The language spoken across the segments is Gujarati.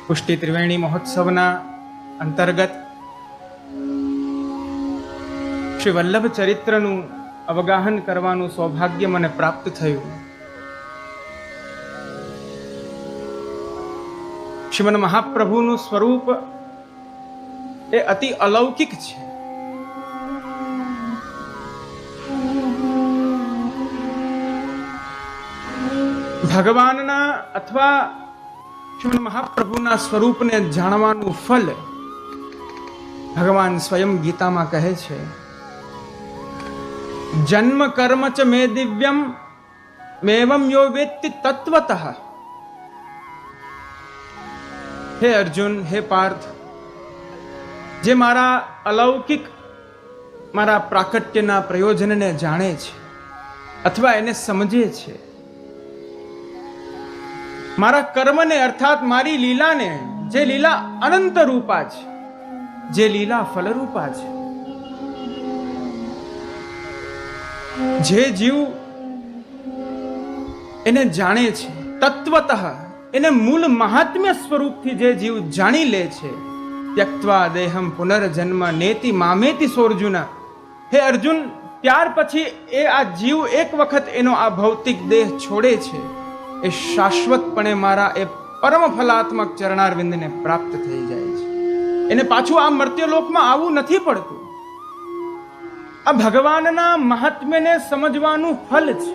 પુષ્ટિ ત્રિવેણી મહોત્સવના અંતર્ગત શ્રી વલ્લભ ચરિત્રનું અવગાહન કરવાનું સૌભાગ્ય મને પ્રાપ્ત થયું. શ્રીમદ મહાપ્રભુનું સ્વરૂપ એ અતિ અલૌકિક છે. ભગવાનના અથવા શ્રીમદ મહાપ્રભુના સ્વરૂપને જાણવાનું ફલ ભગવાન સ્વયં ગીતામાં કહે છે, જન્મ કર્મ ચ મે દિવ્યમ મેવમ યો વેત્તિ તત્વતઃ. હે અર્જુન, હે પાર્થ, જે મારા અલૌકિક મારા પ્રાકટ્યના પ્રયોજનને જાણે છે અથવા એને સમજે છે, મારા કર્મને અર્થાત મારી લીલાને, જે લીલા અનંત રૂપા છે, જે લીલા ફલરૂપા છે, જે જીવ એને જાણે છે તત્વતઃ, એને મૂળ મહાત્મ્ય સ્વરૂપથી જે જીવ જાણી લે છે, ત્યક્ત્વા દેહમ પુનર્જન્મ નેતિ મામેતિ સોર્જુન. હે અર્જુન, ત્યાર પછી એ આ જીવ એક વખત એનો આ ભૌતિક દેહ છોડે છે, એ શાશ્વતપણે મારા એ પરમ ફલાત્મક ચરણારવિંદને પ્રાપ્ત થઈ જાય છે. એને પાછું આ મર્ત્યલોકમાં આવવું નથી પડતું. આ ભગવાનના મહાત્મ્યને સમજવાનું ફલ છે.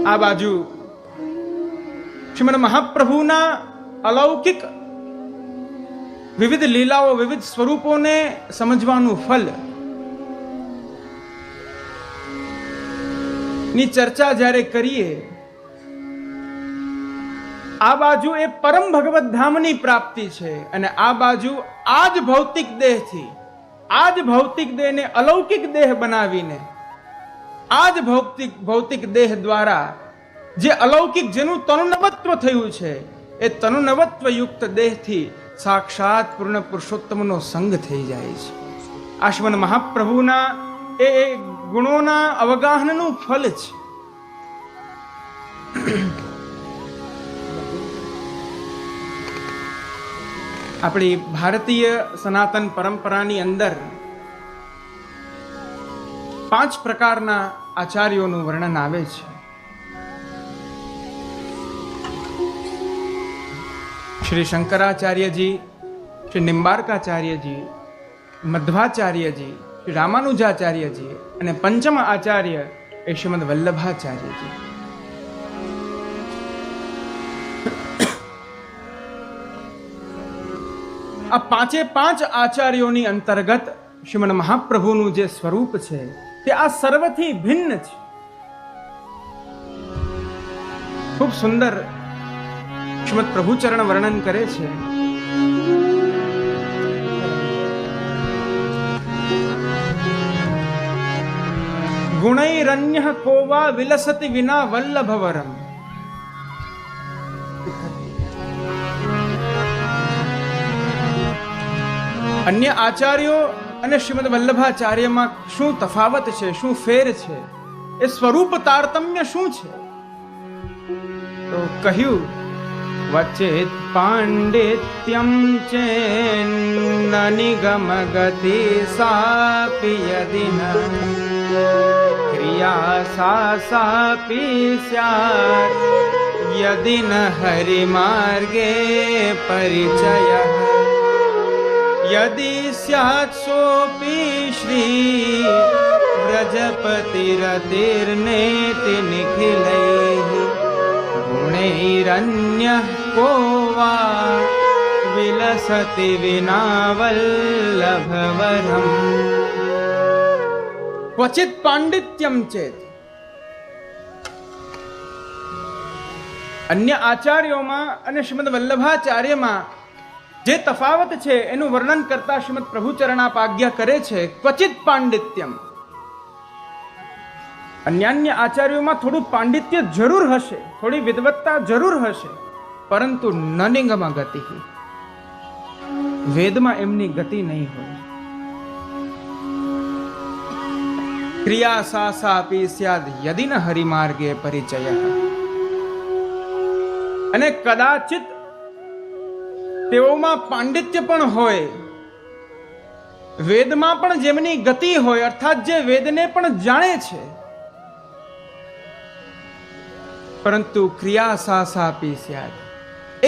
આ બાજુ શ્રીમદ મહાપ્રભુના અલૌકિક વિવિધ લીલાઓ, વિવિધ સ્વરૂપોને સમજવાનું ફલ ની ચર્ચા જ્યારે કરીએ, આ બાજુ એ પરમ ભગવત ધામની પ્રાપ્તિ છે અને આ બાજુ આ જ ભૌતિક દેહથી, આ જ ભૌતિક દેહને અલૌકિક દેહ બનાવીને, આ જ ભૌતિક દેહ દ્વારા જે અલૌકિક, જેનું તનુનવત્વ થયું છે, એ તનુનવત્વ યુક્ત દેહથી સાક્ષાત પૂર્ણ પુરુષોત્તમનો સંગ થઈ જાય છે. આ શ્રીમદ મહાપ્રભુના એ ગુણોના અવગાહનનું ફલ છે. આપણી ભારતીય સનાતન પરંપરાની અંદર 5 પ્રકારના આચાર્યોનું વર્ણન આવે છે. શ્રી શંકરાચાર્યજી, શ્રી નિમ્બાર્કાચાર્યજી, મધ્વાચાર્યજી, શ્રી રામાનુજાચાર્યજી અને પંચમ આચાર્ય એ શ્રીમદ વલ્લભાચાર્યજી. આ 5 આચાર્યોની અંતર્ગત શ્રીમદ મહાપ્રભુનું જે સ્વરૂપ છે તે આ સર્વથી ભિન્ન છે. ખૂબ સુંદર શ્રીમદ પ્રભુચરણ વર્ણન કરે છે. ગુણૈરન્યઃ કોવા વિલસતિ વિના વલ્લભવરમ. અન્ય આચાર્યો અને શ્રીમદ વલ્લભાચાર્યમાં શું તફાવત છે, શું ફેર છે, એ સ્વરૂપ તારતમ્ય શું છે? તો કહ્યું, વચેત પાંડિત્યમ ચેન્ન નિગમ ગતિ સાપી યદિન ક્રિયા સાપી સ્યાત યદિન હરિમાર્ગે પરિચયઃ યદિ સ્યાત સોપી શ્રી વ્રજપતિરતિર્નેતિ નિખિલૈઃ ગુણૈરન્યઃ કો વા વિલસતિ વિના વલ્લભવરમ. ક્વચિત પાંડિત્યમ ચેત. અન્ય આચાર્યોમાં અને શ્રીમદ વલ્લભાચાર્યમાં જે તફાવત છે એનું વર્ણન કરતા શ્રીમદ પ્રભુચરણાપાજ્ઞા કરે છે, ક્વચિત પાંડિત્યમ. અન્ય આચાર્યોમાં થોડું પાંડિત્ય જરૂર હશે, થોડી વિદ્વત્તા જરૂર હશે, પરંતુ ન નિગમ ગતિ. વેદમાં એમની ગતિ નહીં હોય. ક્રિયા સાપી સ્યાદ યદિ ન હરિમાર્ગે પરિચય. અને કદાચિત તેઓમાં પાંડિત્ય પણ હોય, વેદમાં પણ જેમની ગતિ હોય, અર્થાત જે વેદને પણ જાણે છે, પરંતુ ક્રિયા સાપી સ્યાદ,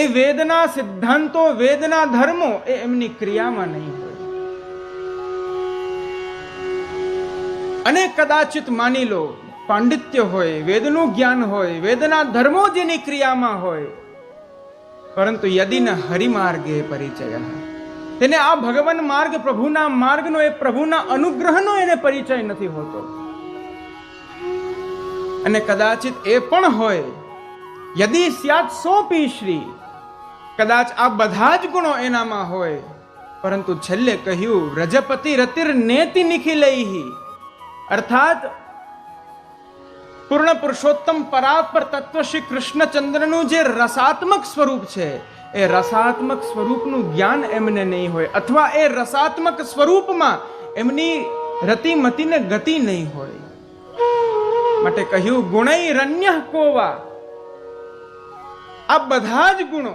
એ વેદના સિદ્ધાંતો, વેદના ધર્મો એ એમની ક્રિયામાં નહીં હોય. અને કદાચિત માની લો પાંડિત્ય હોય, વેદનું જ્ઞાન હોય, વેદના ધર્મો જેની ક્રિયામાં હોય, પરંતુ યદિ ન હરિમાર્ગે પરિચય, તેને આ ભગવાન માર્ગ, પ્રભુના માર્ગનો, એ પ્રભુના અનુગ્રહનો એને પરિચય નથી હોતો. અને કદાચિત એ પણ હોય, યદિ સ્યાત સોપી શ્રી, કદાચ આ બધા જ ગુણો એનામાં હોય, પરંતુ છેલ્લે કહ્યું રજપતિ રતિર નેતિ નિખિલૈહિ, અર્થાત પૂર્ણ પુરુષોત્તમ પરાત્પર તત્વ શ્રી કૃષ્ણચંદ્રનું જે રસાત્મક સ્વરૂપ છે, એ રસાત્મક સ્વરૂપનું જ્ઞાન એમને નહીં હોય, અથવા એ રસાત્મક સ્વરૂપમાં એમની રતિમતીને ગતિ નહીં હોય. માટે કહ્યું ગુણૈરન્ય કોવા, આ બધા જ ગુણો,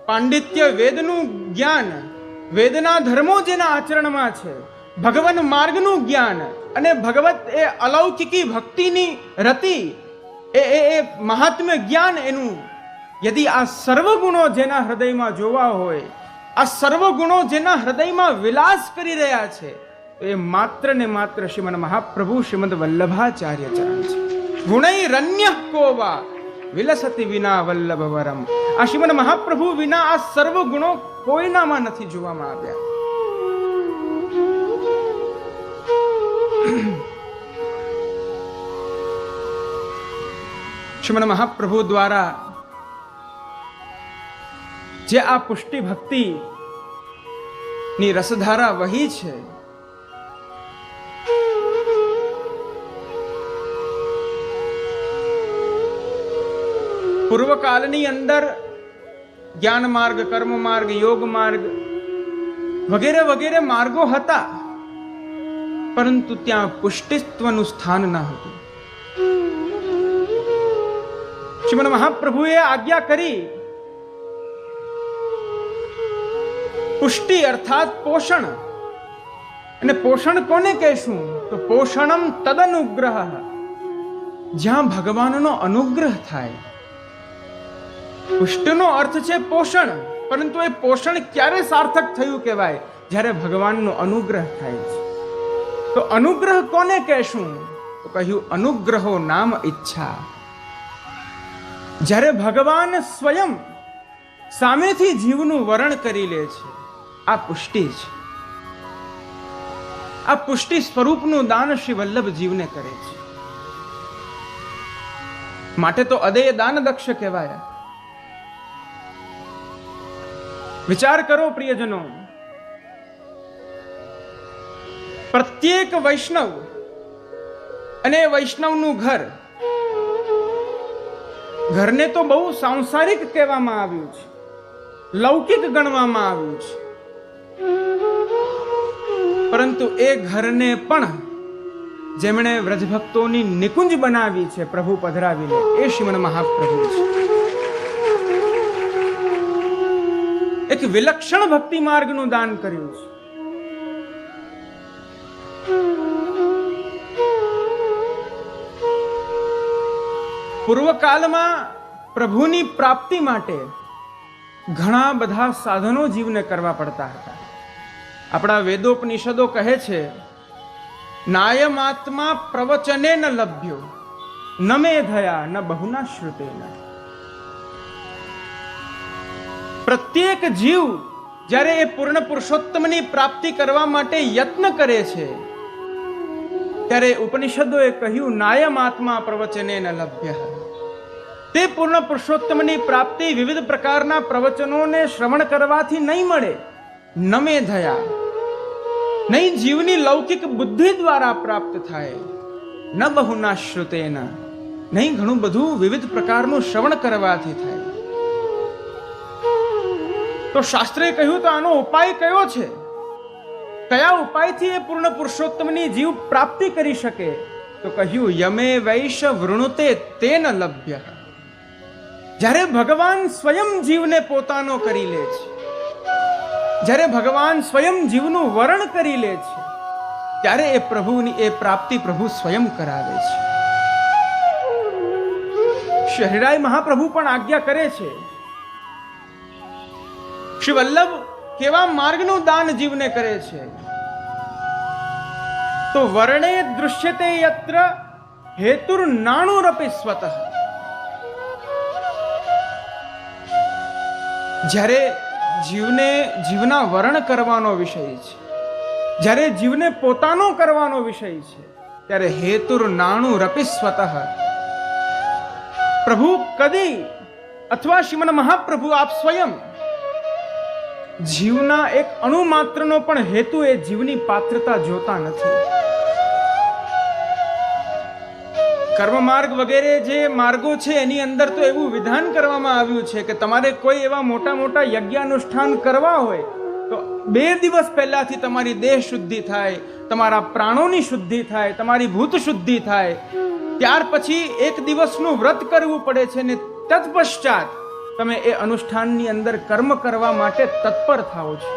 પાંડિત્ય, વેદનું જ્ઞાન, વેદના ધર્મો જેના આચરણમાં છે, ભગવાન માર્ગનું જ્ઞાન અને ભગવત એ અલૌકિકી ભક્તિની રતિ, એ મહાત્મ્ય જ્ઞાન એનું, યદિ આ સર્વ ગુણો જેના હૃદયમાં જોવા હોય, આ સર્વ ગુણો જેના હૃદયમાં વિલાસ કરી રહ્યા છે, એ માત્ર ને માત્ર શ્રીમદ મહાપ્રભુ શ્રીમદ વલ્લભાચાર્ય ચરણ છે. ગુણૈરન્ય કોવા વિલસતી વિના વલ્લભ વરમ, આ શ્રીમદ મહાપ્રભુ વિના આ સર્વ ગુણો કોઈનામાં નથી જોવામાં આવ્યા. શ્રીમદ મહાપ્રભુ દ્વારા જે આ પુષ્ટિ ભક્તિ ની રસધારા વહી છે, પૂર્વકાળની અંદર જ્ઞાન માર્ગ, કર્મ માર્ગ, યોગ માર્ગ વગેરે વગેરે માર્ગો હતા, પરંતુ ત્યાં પુષ્ટિત્વનું સ્થાન ન હતું. શ્રીમદ મહાપ્રભુએ આજ્ઞા કરી, પુષ્ટિ અર્થાત પોષણ. અને પોષણ કોને કહેશું? તો પોષણમ તદનુગ્રહ, જ્યાં ભગવાનનો અનુગ્રહ થાય. પુષ્ટિનો અર્થ છે પોષણ, પરંતુ એ પોષણ ક્યારે સાર્થક થયું કહેવાય? જ્યારે ભગવાનનો અનુગ્રહ થાય છે. તો અનુગ્રહ કોને કહેશું? તો કહ્યું અનુગ્રહો નામ ઈચ્છા. જ્યારે ભગવાન સ્વયં સામેથી જીવનું વરણ કરી લે છે, આ પુષ્ટિ છે. આ પુષ્ટિ સ્વરૂપનું દાન શ્રી વલ્લભ જીવને કરે છે. માટે તો અદેય દાન દક્ષ કહેવાયા. વિચાર કરો પ્રિયજનો, પ્રત્યેક વૈષ્ણવ અને વૈષ્ણવનું ઘર, ઘરને તો બહુ સાંસારિક કહેવામાં આવ્યું છે, લૌકિક ગણવામાં આવ્યું છે, પરંતુ એ ઘરને પણ જેમણે વ્રજભક્તોની નિકુંજ બનાવી છે પ્રભુ પધરાવીને, એ શ્રીમદ મહાપ્રભુ છે. એક વિલક્ષણ ભક્તિ માર્ગનું દાન કર્યું છે. પૂર્વકાળમાં પ્રભુની પ્રાપ્તિ માટે ઘણા બધા સાધનો જીવને કરવા પડતા હતા. આપણા વેદોપનિષદો કહે છે, નાયમાત્મા પ્રવચને ન લભ્યો ન મેધયા ન બહુના શ્રુતેન. પ્રત્યેક જીવ જ્યારે એ પૂર્ણ પુરુષોત્તમની પ્રાપ્તિ કરવા માટે યત્ન કરે છે, ત્યારે ઉપનિષદોએ કહ્યું નાયમાત્મા પ્રવચને ન લભ્ય. તે પૂર્ણ પુરુષોત્તમની પ્રાપ્તિ વિવિધ પ્રકારના પ્રવચનોને શ્રવણ કરવાથી નહીં મળે. ન મેધયા, નહીં જીવની લૌકિક બુદ્ધિ દ્વારા પ્રાપ્ત થાય. ન બહુના શ્રુતેન, નહીં ઘણું બધું વિવિધ પ્રકારનું શ્રવણ કરવાથી થાય. તો શાસ્ત્રે કહ્યું તો આનો ઉપાય કયો છે? કયા ઉપાયથી એ પૂર્ણ પુરુષોત્તમની જીવ પ્રાપ્તિ કરી શકે? તો કહ્યું યમે વૈશ વૃણુતે તેન લભ્ય. જ્યારે ભગવાન સ્વયં જીવને પોતાનો કરી લે છે, જ્યારે ભગવાન સ્વયં જીવનું વરણ કરી લે છે, ત્યારે એ પ્રભુની એ પ્રાપ્તિ પ્રભુ સ્વયં કરાવે છે. શ્રી હરિરાય મહાપ્રભુ પણ આજ્ઞા કરે છે. શ્રી વલ્લભ કેવા માર્ગનું દાન જીવને કરે છે? તો વર્ણે દૃશ્યતે યત્ર હેતુર નાણુરપી સ્વતઃ. જ્યારે જીવના વરણ કરવાનો વિષય છે, જ્યારે જીવને પોતાનો કરવાનો વિષય છે, ત્યારે હેતુર નાણુરપી સ્વતઃ. પ્રભુ કદી અથવા શ્રીમન મહાપ્રભુ આપ સ્વયં જીવના એક અણુ માત્રનો પણ હેતુ એ જીવની પાત્રતા જોતા નથી. કર્મ માર્ગ વગેરે જે માર્ગો છે એની અંદર તો એવું વિધાન કરવામાં આવ્યું છે કે તમારે કોઈ એવા મોટા મોટા યજ્ઞાનુષ્ઠાન કરવા હોય તો 2 દિવસ પહેલાથી તમારી દેહ શુદ્ધિ થાય, તમારા પ્રાણોની શુદ્ધિ થાય, તમારી ભૂત શુદ્ધિ થાય, ત્યાર પછી 1 દિવસનું વ્રત કરવું પડે છે ને તત્પશ્ચાત તમે એ અનુષ્ઠાનની અંદર કર્મ કરવા માટે તત્પર થાઓ છો.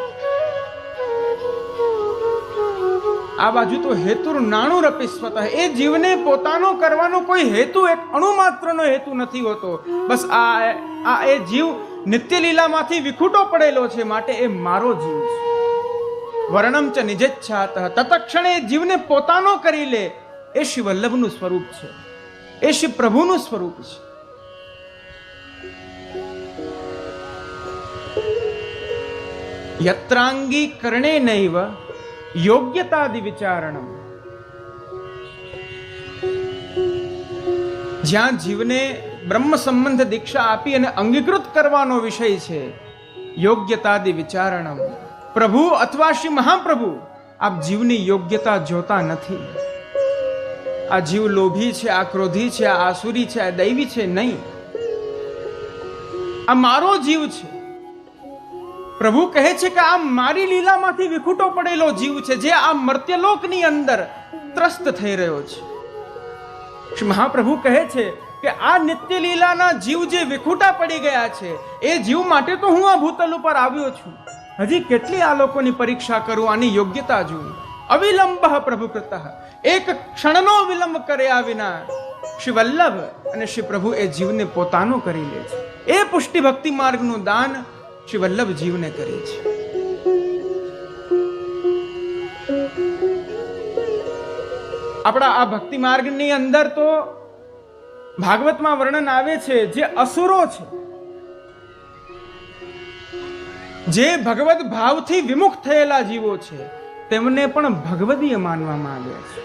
આ બાજુ તો હેતુર નાણુરપી સ્વતઃ. એ જીવને પોતાનો કરવાનો કોઈ હેતુ, એક અણુ માત્રનો હેતુ નથી હોતો. બસ આ એ જીવ નિત્ય લીલામાંથી વિખૂટો પડેલો છે, માટે એ મારો જીવ છે. વર્ણમ ચ નિજેચ્છાતઃ. તત્ક્ષણે જીવને પોતાનો કરી લે એ શ્રી વલ્લભનું સ્વરૂપ છે, એ શ્રી પ્રભુનું સ્વરૂપ છે. યત્રાંગી કરણે નૈવ યોગ્યતાદિ વિચારણમ. જ્યાં જીવને બ્રહ્મ સંબંધ દીક્ષા આપી અને અંગીકૃત કરવાનો વિષય છે, યોગ્યતાદિ વિચારણમ. પ્રભુ અથવા શ્રી મહાપ્રભુ આપ જીવની યોગ્યતા જોતા નથી. આ જીવ લોભી છે, આ ક્રોધી છે, આ આસુરી છે, આ દૈવી છે, નહીં. આ મારો જીવ છે. પ્રભુ કહે છે કે આ મારી લીલામાંથી વિખૂટો પડેલો જીવ છે, જે આ મર્ત્યલોકની અંદર ત્રસ્ત થઈ રહ્યો છે. શ્રી મહાપ્રભુ કહે છે કે આ નિત્ય લીલાના જીવ જે વિખૂટા પડી ગયા છે, એ જીવ માટે તો હું આ ભૂતલ ઉપર આવ્યો છું. હજી કેટલી આ લોકોની પરીક્ષા કરું, આની યોગ્યતા જોઉં. અવિલંબ પ્રભુ કૃતઃ. એક ક્ષણનો વિલંબ કર્યા વિના શ્રી વલ્લભ અને શ્રી પ્રભુ એ જીવને પોતાનો કરી લે છે. એ પુષ્ટિ ભક્તિ માર્ગનું દાન શ્રી વલ્લભ જીવને કરે છે. આપણા આ ભક્તિ માર્ગની અંદર તો ભાગવતમાં વર્ણન આવે છે, જે અસુરો છે, જે ભગવદ ભાવથી વિમુખ થયેલા જીવો છે, તેમને પણ ભગવદીય માનવામાં આવ્યા છે.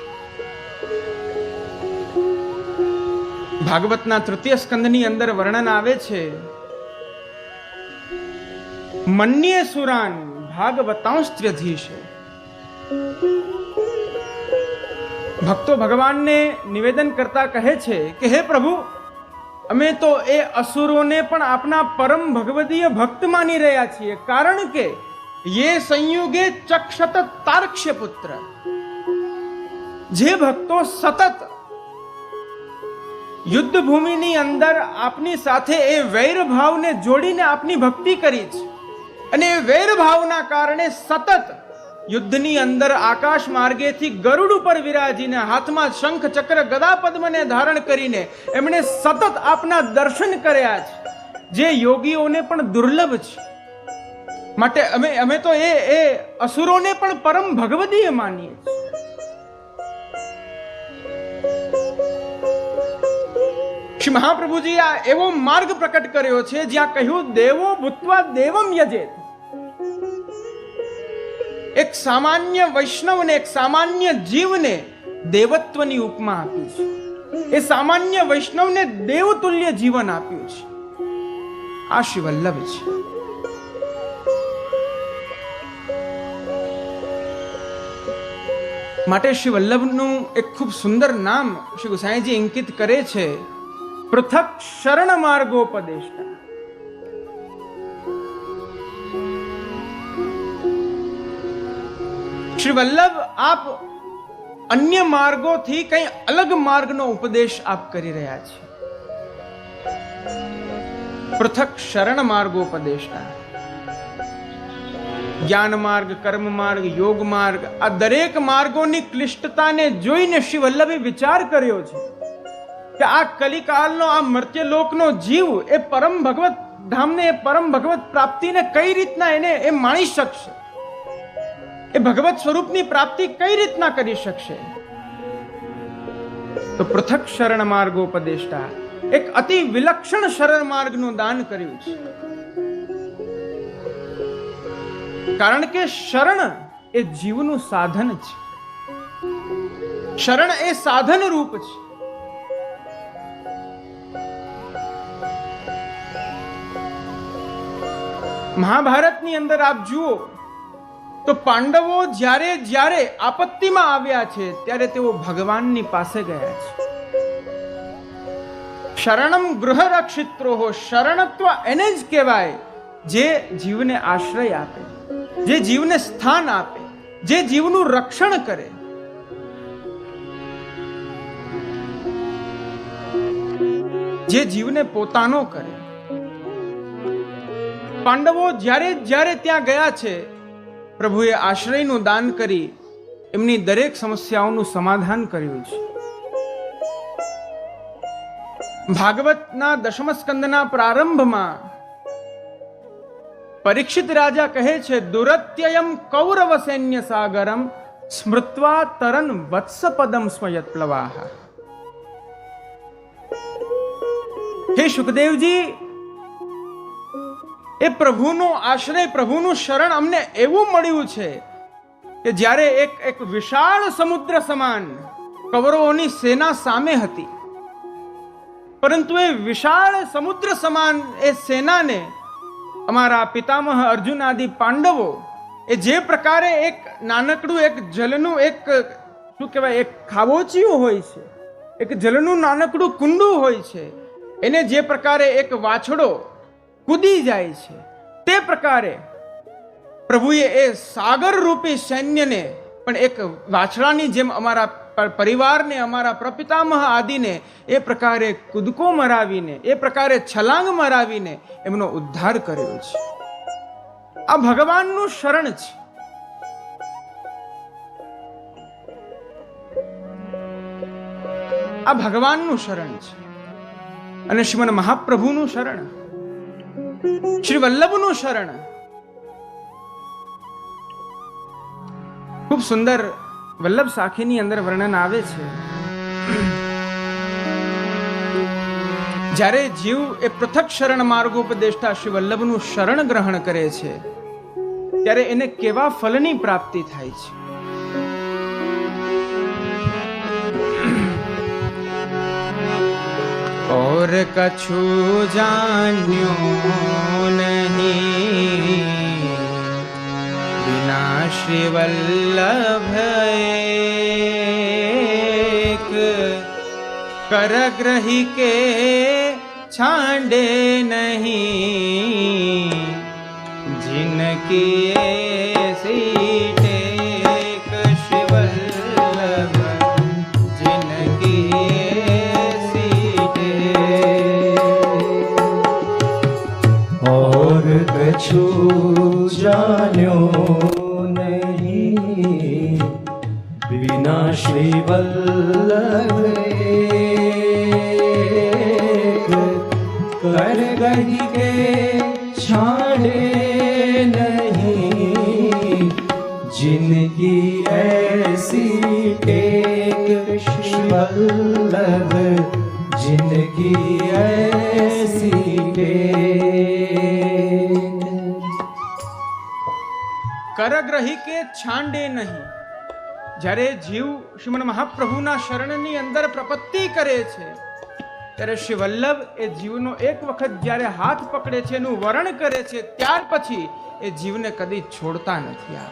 ભાગવતના 3ય સ્કંદની અંદર વર્ણન આવે છે, મન્યે સુરાન ભાગવતાંસ્ત્યધીશ. ભક્તો ભગવાનને નિવેદન કરતા કહે છે કે હે પ્રભુ, અમે તો એ અસુરોને પણ આપના પરમ ભગવદીય ભક્ત માની રહ્યા છીએ, કારણ કે યે સંયુગે ચક્ષત તાર્ક્ષ્ય પુત્ર. જે ભક્તો સતત યુદ્ધ ભૂમિની અંદર આપની સાથે એ વૈર ભાવને જોડીને આપની ભક્તિ કરી છે, અને એ વૈર ભાવના કારણે સતત યુદ્ધની અંદર આકાશ માર્ગેથી ગરુડ ઉપર વિરાજીને હાથમાં શંખ ચક્ર ગદા પદ્મને ધારણ કરીને એમણે સતત આપના દર્શન કર્યા છે, જે યોગીઓને પણ દુર્લભ છે. માટે અમે તો એ અસુરોને પણ પરમ ભગવદીય માનીએ છીએ. શ્રી મહાપ્રભુજી આ એવો માર્ગ પ્રકટ કર્યો છે જ્યાં કહ્યું દેવો ભૂત્વા દેવમ યજેત. એક સામાન્ય વૈષ્ણવને, એક સામાન્ય જીવને દેવત્વની ઉપમા આપી છે. એ સામાન્ય વૈષ્ણવને દેવતુલ્ય જીવન આપ્યું છે. આ શ્રી વલ્લભ છે. માટે શ્રી વલ્લભનું એક ખૂબ સુંદર નામ શ્રી ગુસાઈજી અંકિત કરે છે, પૃથક શરણ માર્ગોપદેષ્ટા. શ્રી વલ્લભ આપ અન્ય માર્ગોથી કઈ અલગ માર્ગનો ઉપદેશ આપ કરી રહ્યા છે. પૃથક શરણ માર્ગોપદેશના. જ્ઞાન માર્ગ, કર્મ માર્ગ, યોગ માર્ગ, આ દરેક માર્ગોની ક્લિષ્ટતાને જોઈને શ્રી વલ્લભે વિચાર કર્યો છે કે આ કલિકાલનો, આ મર્ત્યલોકનો જીવ એ પરમ ભગવત ધામને, એ પરમ ભગવત પ્રાપ્તિને કઈ રીતના એ માણી શકશે, એ ભગવત સ્વરૂપની પ્રાપ્તિ કઈ રીતના કરી શકશે. તો પૃથક શરણ માર્ગોપદેશતા એક અતિ વિલક્ષણ શરણ માર્ગનું દાન કર્યું છે. કારણ કે શરણ એ જીવનું સાધન છે. શરણ એ સાધન રૂપ છે. મહાભારતની અંદર આપ જુઓ તો પાંડવો જ્યારે જ્યારે આપત્તિમાં આવ્યા છે ત્યારે તેઓ ભગવાનની પાસે ગયા છે. શરણમ ગૃહ રક્ષિત્રોહ, શરણત્વ એને જ કહેવાય જે જીવને આશ્રય આપે, જે જીવને સ્થાન આપે, જે જીવનું રક્ષણ કરે. જે જીવને પોતાનો કરે. પાંડવો જ્યારે જ્યારે ત્યાં ગયા છે, પ્રભુએ આશ્રયનું દાન કરી એમની દરેક સમસ્યાઓનું સમાધાન કર્યું છે. ભાગવતના દશમ સ્કંદના પ્રારંભમાં પરીક્ષિત રાજા કહે છે, દુરત્યયમ કૌરવ સૈન્ય સાગરમ સ્મૃત્વા તરન વત્સપદમ સ્મયત પ્લવાહ. હે સુખદેવજી, એ પ્રભુનો આશ્રય, પ્રભુનું શરણ અમને એવું મળ્યું છે કે જ્યારે એક વિશાળ સમુદ્ર સમાન કૌરવોની સેના સામે હતી, પરંતુ એ વિશાળ સમુદ્ર સમાન એ સેનાને અમારા પિતામહ અર્જુન આદિ પાંડવો એ જે પ્રકારે એક નાનકડું એક જલનું એક શું કહેવાય એક ખાબોચિયું હોય છે, એક જલનું નાનકડું કુંડું હોય છે, એને જે પ્રકારે એક વાછડો કૂદી જાય છે, તે પ્રકારે પ્રભુએ એ સાગર રૂપી સૈન્યને પણ એક વાછડાની જેમ અમારા પરિવારને, અમારા પ્રપિતામહ આદિને એ પ્રકારે કૂદકો મરાવીને, એ પ્રકારે છલાંગ મરાવીને એમનો ઉદ્ધાર કર્યો છે. આ ભગવાનનું શરણ છે. આ ભગવાનનું શરણ છે. અને શ્રીમદ મહાપ્રભુનું શરણ, શ્રી વલ્લભનું શરણ ખૂબ સુંદર વલ્લભ સાખીની અંદર વર્ણન આવે છે. જ્યારે જીવ એ પૃથક શરણ માર્ગોપદેશતા શ્રી વલ્લભનું શરણ ગ્રહણ કરે છે ત્યારે એને કેવા ફલની પ્રાપ્તિ થાય છે. और कछु जान्यो नहीं बिना श्री वल्लभ एक करग्रही के छांडे नहीं जिनकी ऐसी टेक श्री वल्लभ जिनकी कछु जान्यो नहीं बिना श्री वल्लभ कर गही के छाड़े नहीं जिनकी ऐसी टेक श्री वल्लभ जिनकी ऐसी કરગ્રહી કે છાંડે નહીં. જ્યારે જીવ શ્રીમદ મહાપ્રભુના શરણની અંદર પ્રપત્તિ કરે છે ત્યારે શ્રી વલ્લભ એ જીવનો એક વખત જ્યારે હાથ પકડે છે, એનું વરણ કરે છે, ત્યાર પછી એ જીવને કદી છોડતા નથી.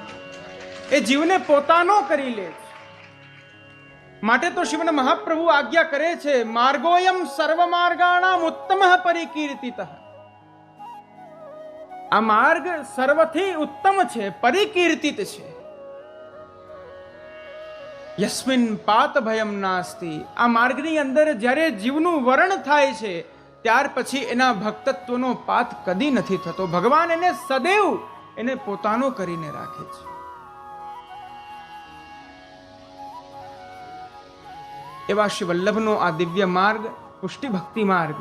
એ જીવને પોતાનો કરી લે છે. માટે તો શ્રીમદ મહાપ્રભુ આજ્ઞા કરે છે, માર્ગોયમ સર્વ માર્ગાણામ ઉત્તમઃ પરિકીર્તિતઃ. આ માર્ગ સર્વથી ઉત્તમ છે, પરિકીર્તિત છે. યસ્મિન પાત ભયમ નાસ્તિ. આ માર્ગની અંદર જ્યારે જીવનું વરણ થાય છે ત્યાર પછી એના ભક્તત્વનો પાત કદી નથી થતો. ભગવાન એને સદૈવ એને પોતાનો કરીને રાખે છે. એવા શ્રી વલ્લભનો આ દિવ્ય માર્ગ, પુષ્ટિ ભક્તિ માર્ગ,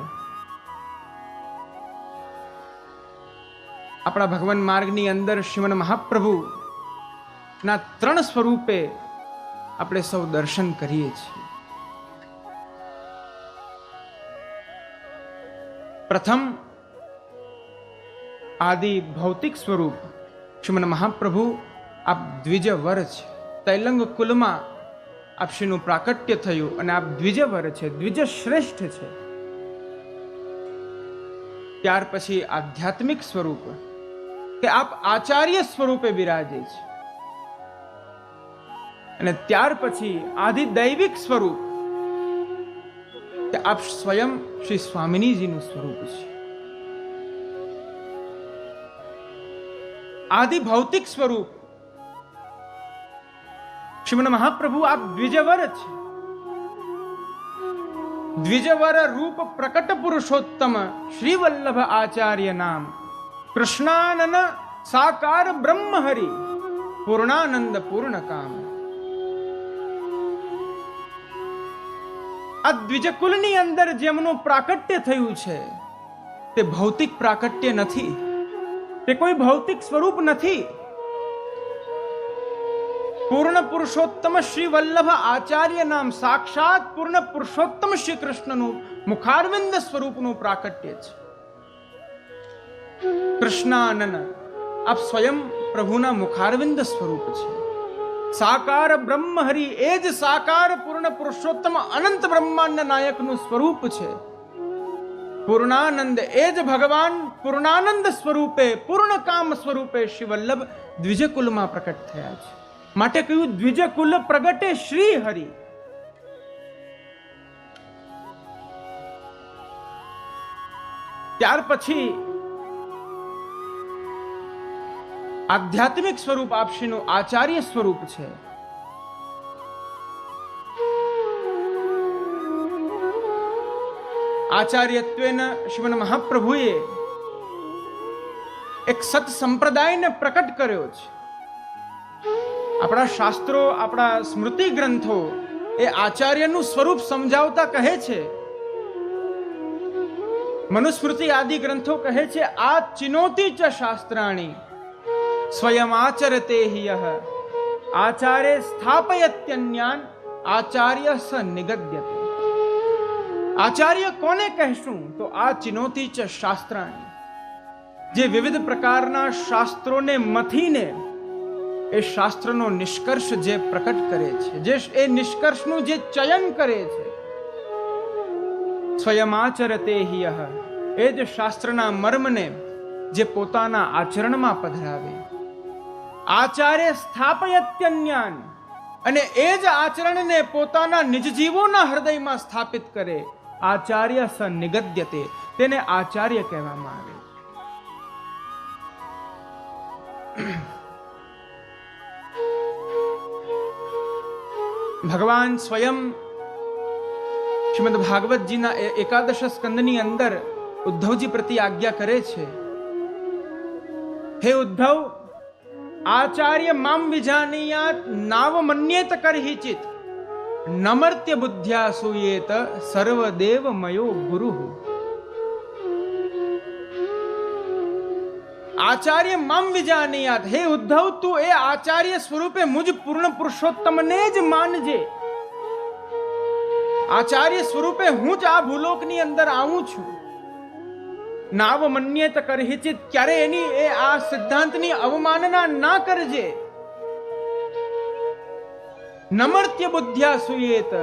આપણા ભગવાન માર્ગની અંદર શ્રીમન મહાપ્રભુ ના 3 સ્વરૂપે આપણે સૌ દર્શન કરીએ છીએ. પ્રથમ આદિ ભૌતિક સ્વરૂપ શ્રીમન મહાપ્રભુ આપ દ્વિજવર છે. તૈલંગ કુલમાં આપશ્રીનું પ્રાકટ્ય થયું અને આપ દ્વિજવર છે, દ્વિજ શ્રેષ્ઠ છે. ત્યાર પછી આધ્યાત્મિક સ્વરૂપ કે આપ આચાર્ય સ્વરૂપે બિરાજે છે. અને ત્યાર પછી આદિ દૈવિક સ્વરૂપ કે આપ સ્વયં શ્રી સ્વામિનીજીનું સ્વરૂપ છે. આદિ ભૌતિક સ્વરૂપ શ્રીમન મહાપ્રભુ આપ દ્વિજવર છે. દ્વિજવર રૂપ પ્રકટ પુરુષોત્તમ શ્રી વલ્લભ આચાર્ય નામ કૃષ્ણાનન સાકાર બ્રહ્મ હરિ પૂર્ણાનંદ પૂર્ણ કામ. આ દ્વિજકુલની અંદર જેમનું પ્રાકટ્ય થયું છે તે ભૌતિક પ્રાકટ્ય નથી, તે કોઈ ભૌતિક સ્વરૂપ નથી. પૂર્ણ પુરુષોત્તમ શ્રી વલ્લભ આચાર્ય નામ સાક્ષાત પૂર્ણ પુરુષોત્તમ શ્રી કૃષ્ણનું મુખારવિંદ સ્વરૂપનું પ્રાકટ્ય છે. કૃષ્ણાનન આપ સ્વયં પ્રભુના મુખારવિંદ સ્વરૂપ છે. સાકાર બ્રહ્મ હરિ એ જ સાકાર પૂર્ણ પુરુષોત્તમ અનંત બ્રહ્માંડ નાયકનું સ્વરૂપ છે. પૂર્ણાનંદ એ જ ભગવાન પૂર્ણાનંદ સ્વરૂપે પૂર્ણ કામ સ્વરૂપે શ્રી વલ્લભ દ્વિજકુલમાં પ્રકટ થયા છે. માટે કહ્યું દ્વિજકુલ પ્રગટે શ્રી હરિ. ત્યાર પછી આધ્યાત્મિક સ્વરૂપ આપશ્રીનું આચાર્ય સ્વરૂપ છે. આચાર્યત્વેન શ્રીમન મહાપ્રભુએ એક સત સંપ્રદાયને પ્રકટ કર્યો છે. આપણા શાસ્ત્રો, આપણા સ્મૃતિ ગ્રંથો એ આચાર્યનું સ્વરૂપ સમજાવતા કહે છે. મનુસ્મૃતિ આદિ ગ્રંથો કહે છે આ ચિનોતિ ચ શાસ્ત્રાણી સ્વયં આચરતે હિ યહ આચાર્ય સ્થાપયત્યન્યાન આચાર્ય સ નિગદ્યતે. આચાર્ય કોને કહેશું? તો આ ચિનોતિ ચ શાસ્ત્રાણી, જે વિવિધ પ્રકારના શાસ્ત્રોને મથીને એ શાસ્ત્રનો નિષ્કર્ષ જે પ્રકટ કરે છે, જે એ નિષ્કર્ષનું જે ચયન કરે છે. સ્વયં આચરતે હિ યહ, એ જ શાસ્ત્રના મર્મને જે પોતાના આચરણમાં પધરાવે. આચાર્ય સ્થાપયત્યન્યાન, અને એ જ આચરણને પોતાના નિજ જીવોના હૃદયમાં સ્થાપિત કરે. આચાર્ય સ નિગદ્યતે, તેને આચાર્ય કહેવામાં આવે. ભગવાન સ્વયં શ્રીમદ ભાગવતજીના 11 સ્કંદની અંદર ઉદ્ધવજી પ્રતિ આજ્ઞા કરે છે, હે ઉદ્ધવ, આચાર્ય મામ વિજાનીયાત નાવ મન્યેત કરહિચિત નમર્ત્ય બુદ્ધ્યા સૂયેત સર્વદેવ મયો ગુરુ. આચાર્ય મામ વિજાનીયાત, હે ઉદ્ધવ, તું એ આચાર્ય સ્વરૂપે મુજ પૂર્ણ પુરુષોત્તમને જ માનજે. આચાર્ય સ્વરૂપે હું જ આ ભૂલોકની અંદર આવું છું. નાવ મન્યેત કરહિચિત, ક્યારે એની એ આ સિદ્ધાંતની અવમાનના ના કરજે. નમર્ત્ય બુદ્ધ્યા સૂયેત,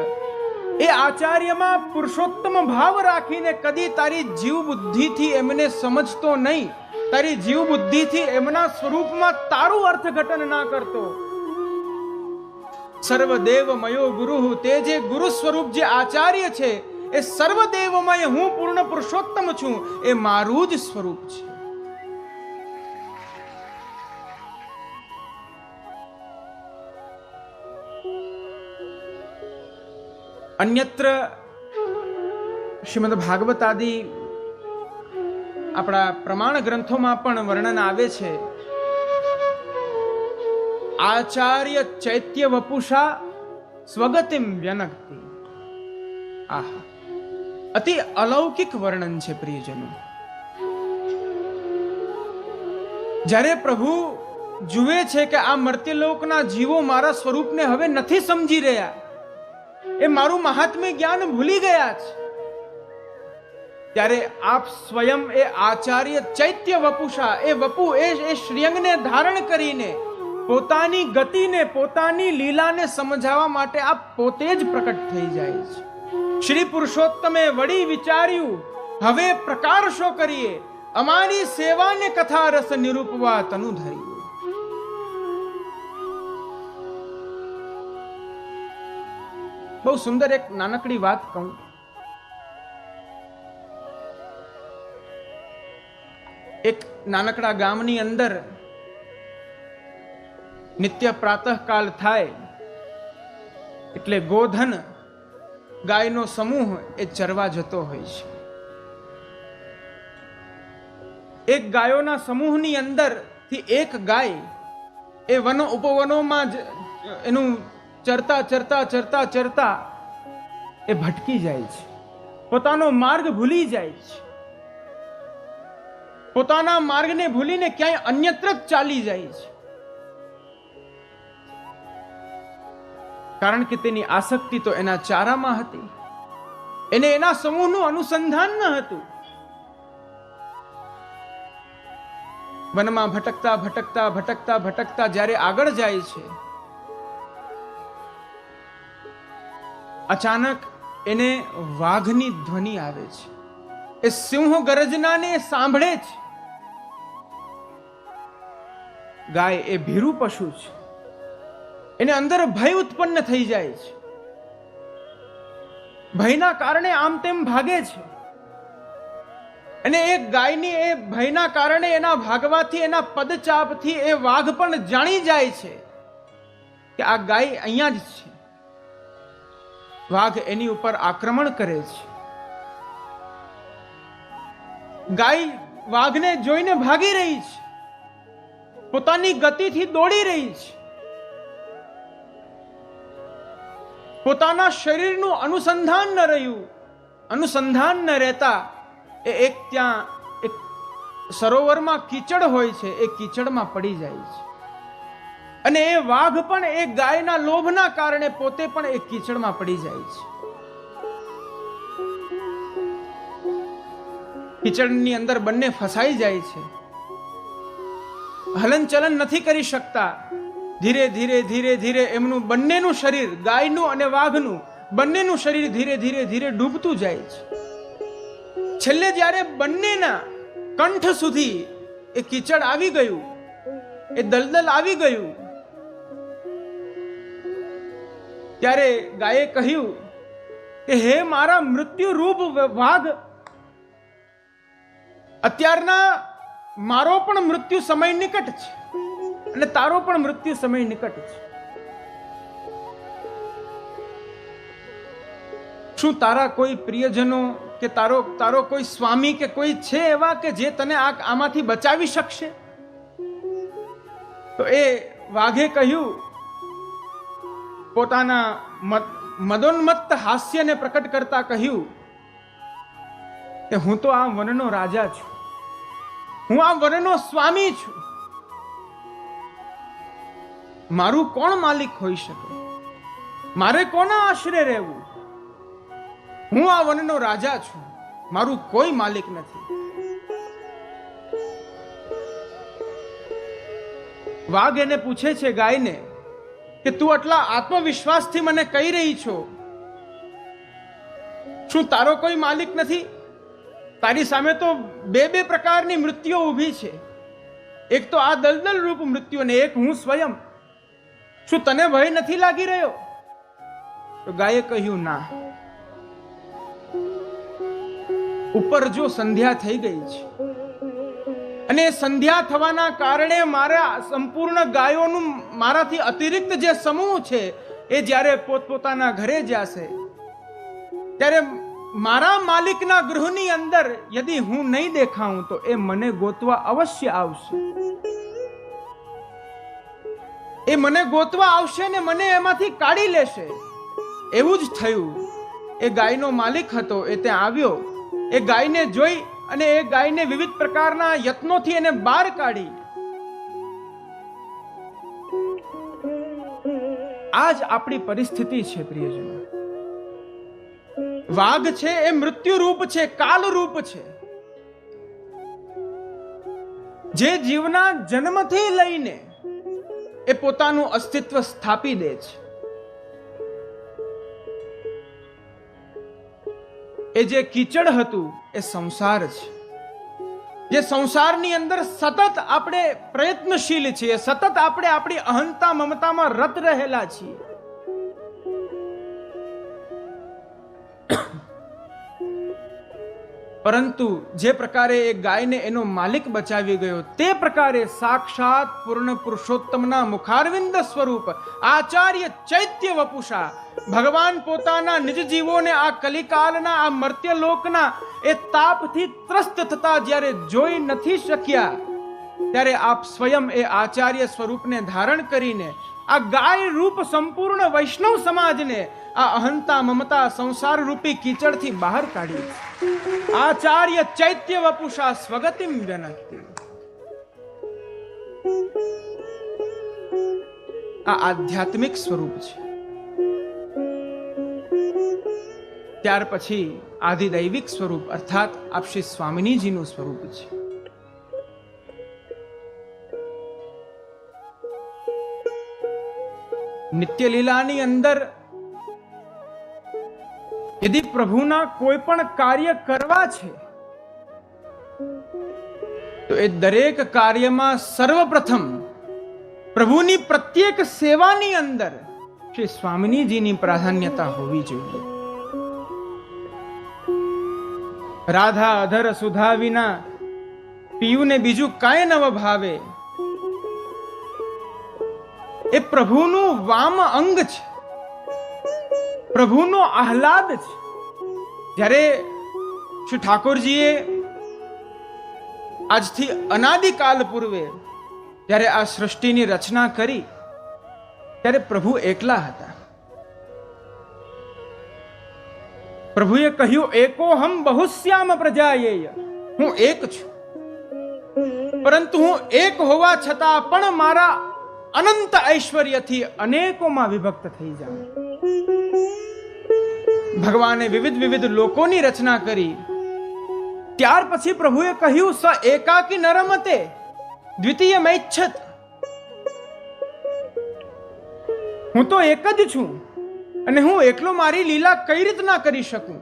એ આચાર્યમાં પુરુષોત્તમ ભાવ રાખીને કદી તારી જીવ બુદ્ધિથી એમને સમજતો નહીં, તારી જીવ બુદ્ધિથી એમના સ્વરૂપમાં તારું અર્થઘટન ના કરતો. સર્વદેવમયો ગુરુ, તે જે ગુરુ સ્વરૂપ જે આચાર્ય છે એ સર્વદેવમય, હું પૂર્ણ પુરુષોત્તમ છું, એ મારું જ સ્વરૂપ છે. અન્યત્ર શ્રીમદ ભાગવત આદિ આપણા પ્રમાણ ગ્રંથોમાં પણ વર્ણન આવે છે, આચાર્ય ચૈત્ય વપુષા સ્વગતિમ વ્યનક્તિ. આહા, અતિ અલૌકિક વર્ણન છે પ્રિયજનો. જ્યારે પ્રભુ જુએ છે કે આ મર્ત્યલોકના જીવો મારા સ્વરૂપને હવે નથી સમજી રહ્યા, એ મારું મહાત્મ્ય જ્ઞાન ભૂલી ગયા છે, ત્યારે આપ સ્વયં એ આચાર્ય ચૈત્ય વપુષા, એ વપુ એ શ્રીઅંગને ધારણ કરીને પોતાની ગતિને, પોતાની લીલાને સમજાવવા માટે આપ પોતે જ પ્રકટ થઈ જાય છે. શ્રી પુરુષોત્તમે વળી વિચાર્યું, હવે પ્રકાર શો કરીએ, અમારી સેવાને કથા રસ નિરૂપવા તનુ ધર્યું. બહુ સુંદર એક નાનકડી વાત કહું. એક નાનકડા ગામની અંદર નિત્ય પ્રાતઃકાલ થાય એટલે ગોધન, ગાયનો સમૂહ એ ચરવા જતો હોય છે. એક ગાયોના સમૂહની અંદર થી એક ગાય એ વનો ઉપવનોમાં જ એનું ચરતા ચરતા ચરતા ચરતા એ ભટકી જાય છે, પોતાનો માર્ગ ભૂલી જાય છે, પોતાના માર્ગને ભૂલીને ક્યાંય અન્યત્ર ચાલી જાય છે, કારણ કે તેની આસક્તિ તો એના ચારામાં હતી, એને એના સમૂહનું અનુસંધાન ન હતું. વનમાં ભટકતા ભટકતા ભટકતા ભટકતા જ્યારે આગળ જાય છે, અચાનક એને વાઘની ધ્વનિ આવે છે. એ સિંહ ગર્જનાને સાંભળે છે. ગાય એ ભીરું પશુ છે, એને અંદર ભય ઉત્પન્ન થઈ જાય છે. ભયના કારણે આમ તેમ ભાગે છે, અને એ ગાયની એ ભયના કારણે એના ભાગવાથી, એના પદચાપથી એ વાઘ પણ જાણી જાય છે કે આ ગાય અહીંયા જ છે. વાઘ એની ઉપર આક્રમણ કરે છે. ગાય વાઘને જોઈને ભાગી રહી છે, પોતાની ગતિથી દોડી રહી છે. પોતાના શરીરનું અનુસંધાન ન રહ્યું. અનુસંધાન ન રહેતા એક ત્યાં એક સરોવરમાં કીચડ હોય છે, એ કીચડમાં પડી જાય છે. અને એ વાઘ પણ એ ગાયના લોભના કારણે પોતે પણ એ કીચડમાં પડી જાય છે. કીચડની અંદર બંને ફસાઈ જાય છે, હલનચલન નથી કરી શકતા. ધીરે ધીરે ધીરે ધીરે એમનું બંનેનું શરીર, ગાયનું અને વાઘનું બંનેનું શરીર ધીરે ધીરે ધીરે ડૂબતું જાય છે. છેલ્લે જ્યારે બંનેના કંઠ સુધી એ કીચડ આવી ગયું, એ દલદલ આવી ગયું, ત્યારે ગાયે કહ્યું કે હે મારા મૃત્યુ રૂપ વાઘ, અત્યારના મારો પણ મૃત્યુ સમય નિકટ છે અને તારો પણ મૃત્યુ સમય નિકટ છે. શું તારા કોઈ પ્રિયજનો કે તારો કોઈ સ્વામી કે કોઈ છે એવા કે જે તને આમાંથી બચાવી શકશે? તો એ વાઘે કહ્યું, પોતાના મદોન્મત્ત હાસ્યને પ્રકટ કરતા કહ્યું કે હું તો આ વનનો રાજા છું, હું આ વનનો સ્વામી છું, મારું કોણ માલિક હોઈ શકે? મારે કોના આશરે રહેવું? હું આ વનનો રાજા છું, મારું કોઈ માલિક નથી. વાઘ એને પૂછે છે ગાયને કે તું આટલા આત્મવિશ્વાસથી મને કહી રહી છો, શું તારો કોઈ માલિક નથી? તારી સામે તો બે પ્રકારની મૃત્યુઓ ઊભી છે, એક તો આ દલદલ રૂપ મૃત્યુ અને એક હું સ્વયં. શું તને ભય નથી લાગી રહ્યો? તો ગાયે કહ્યું, ના. ઉપર જો સંધ્યા થઈ ગઈ છે અને સંધ્યા થવાના કારણે મારા સંપૂર્ણ ગાયોનું મારાથી અતિરિક્ત જે સમૂહ છે એ જ્યારે પોતપોતાના ઘરે જશે ત્યારે મારા માલિકના ગૃહની અંદર યદિ હું નહીં દેખાઉં તો એ મને ગોતવા અવશ્ય આવશે. એ મને ગોતવા આવશે ને મને એમાંથી કાઢી લેશે. એવું જ થયું. એ ગાયનો માલિક હતો, એ ત્યાં આવ્યો. એ ગાયને જોઈ અને એ ગાયને વિવિધ પ્રકારના યત્નોથી એને બહાર કાઢી. આજ આપણી પરિસ્થિતિ છે પ્રિયજનો. વાઘ છે એ મૃત્યુ રૂપ છે, કાલ રૂપ છે. જે જીવના જન્મથી લઈને એ પોતાનું અસ્તિત્વ સ્થાપી દે છે. એ જે કીચડ હતું એ સંસાર છે. જે સંસારની અંદર સતત આપણે પ્રયત્નશીલ છીએ, સતત આપણે આપણી અહંતા મમતામાં રત રહેલા છીએ. પરંતુ જે પ્રકારે એ ગાયને એનો માલિક બચાવી ગયો, તે પ્રકારે સાક્ષાત પૂર્ણ પુરુષોત્તમના મુખારવિંદ સ્વરૂપ આચાર્ય ચૈત્ય વપુષા ભગવાન પોતાના નિજ જીવોને આ કલિકાલના આ મર્ત્યલોકના એ તાપથી ત્રસ્ત થતા જ્યારે જોઈ નથી શક્યા, ત્યારે આપ સ્વયં એ આચાર્ય સ્વરૂપને ધારણ કરીને આ ગાય રૂપ સંપૂર્ણ વૈષ્ણવ સમાજને આ અહંતા મમતા સંસાર રૂપી કીચડથી બહાર કાઢી. આચાર્ય ચૈત્ય વપુષા સ્વગતિમ વ્યનક્તિ. આ આધ્યાત્મિક સ્વરૂપ છે. ત્યાર પછી આધિદૈવિક સ્વરૂપ અર્થાત આપ શ્રી સ્વામિનીજીનું સ્વરૂપ છે. નિત્ય લીલાની અંદર यदि प्रभुना कोई पण कार्य करवा छे तो ए दरेक कार्यમાં સર્વપ્રથમ પ્રભુની પ્રત્યેક સેવાની અંદર શ્રી સ્વામિનીજીની પ્રાધાન્યતા હોવી જોઈએ. રાધા અધર સુધા વિના પીયુને બીજું કાંઈ નવ ભાવે એ પ્રભુનું વામ અંગ છે, પ્રભુનો આહલાદ છે. જ્યારે શ્રી ઠાકોરજીએ આજથી અનાદિકાલ પૂર્વે જ્યારે આ સૃષ્ટિની રચના કરી ત્યારે પ્રભુ એકલા હતા. પ્રભુએ કહ્યું, એકોહમ બહુશ્યામ પ્રજાયેય, હું એક છું, પરંતુ હું એક હોવા છતાં પણ મારા અનંત ઐશ્વર્યથી અનેકોમાં વિભક્ત થઈ જાઉં. ભગવાને વિવિધ વિવિધ લોકોની રચના કરી. ત્યાર પછી પ્રભુએ કહ્યું, સ એકાકી નરમતે દ્વિતીય મૈચ્છત, હું તો એક જ છું અને હું એકલો મારી લીલા કઈ રીતના કરી શકું.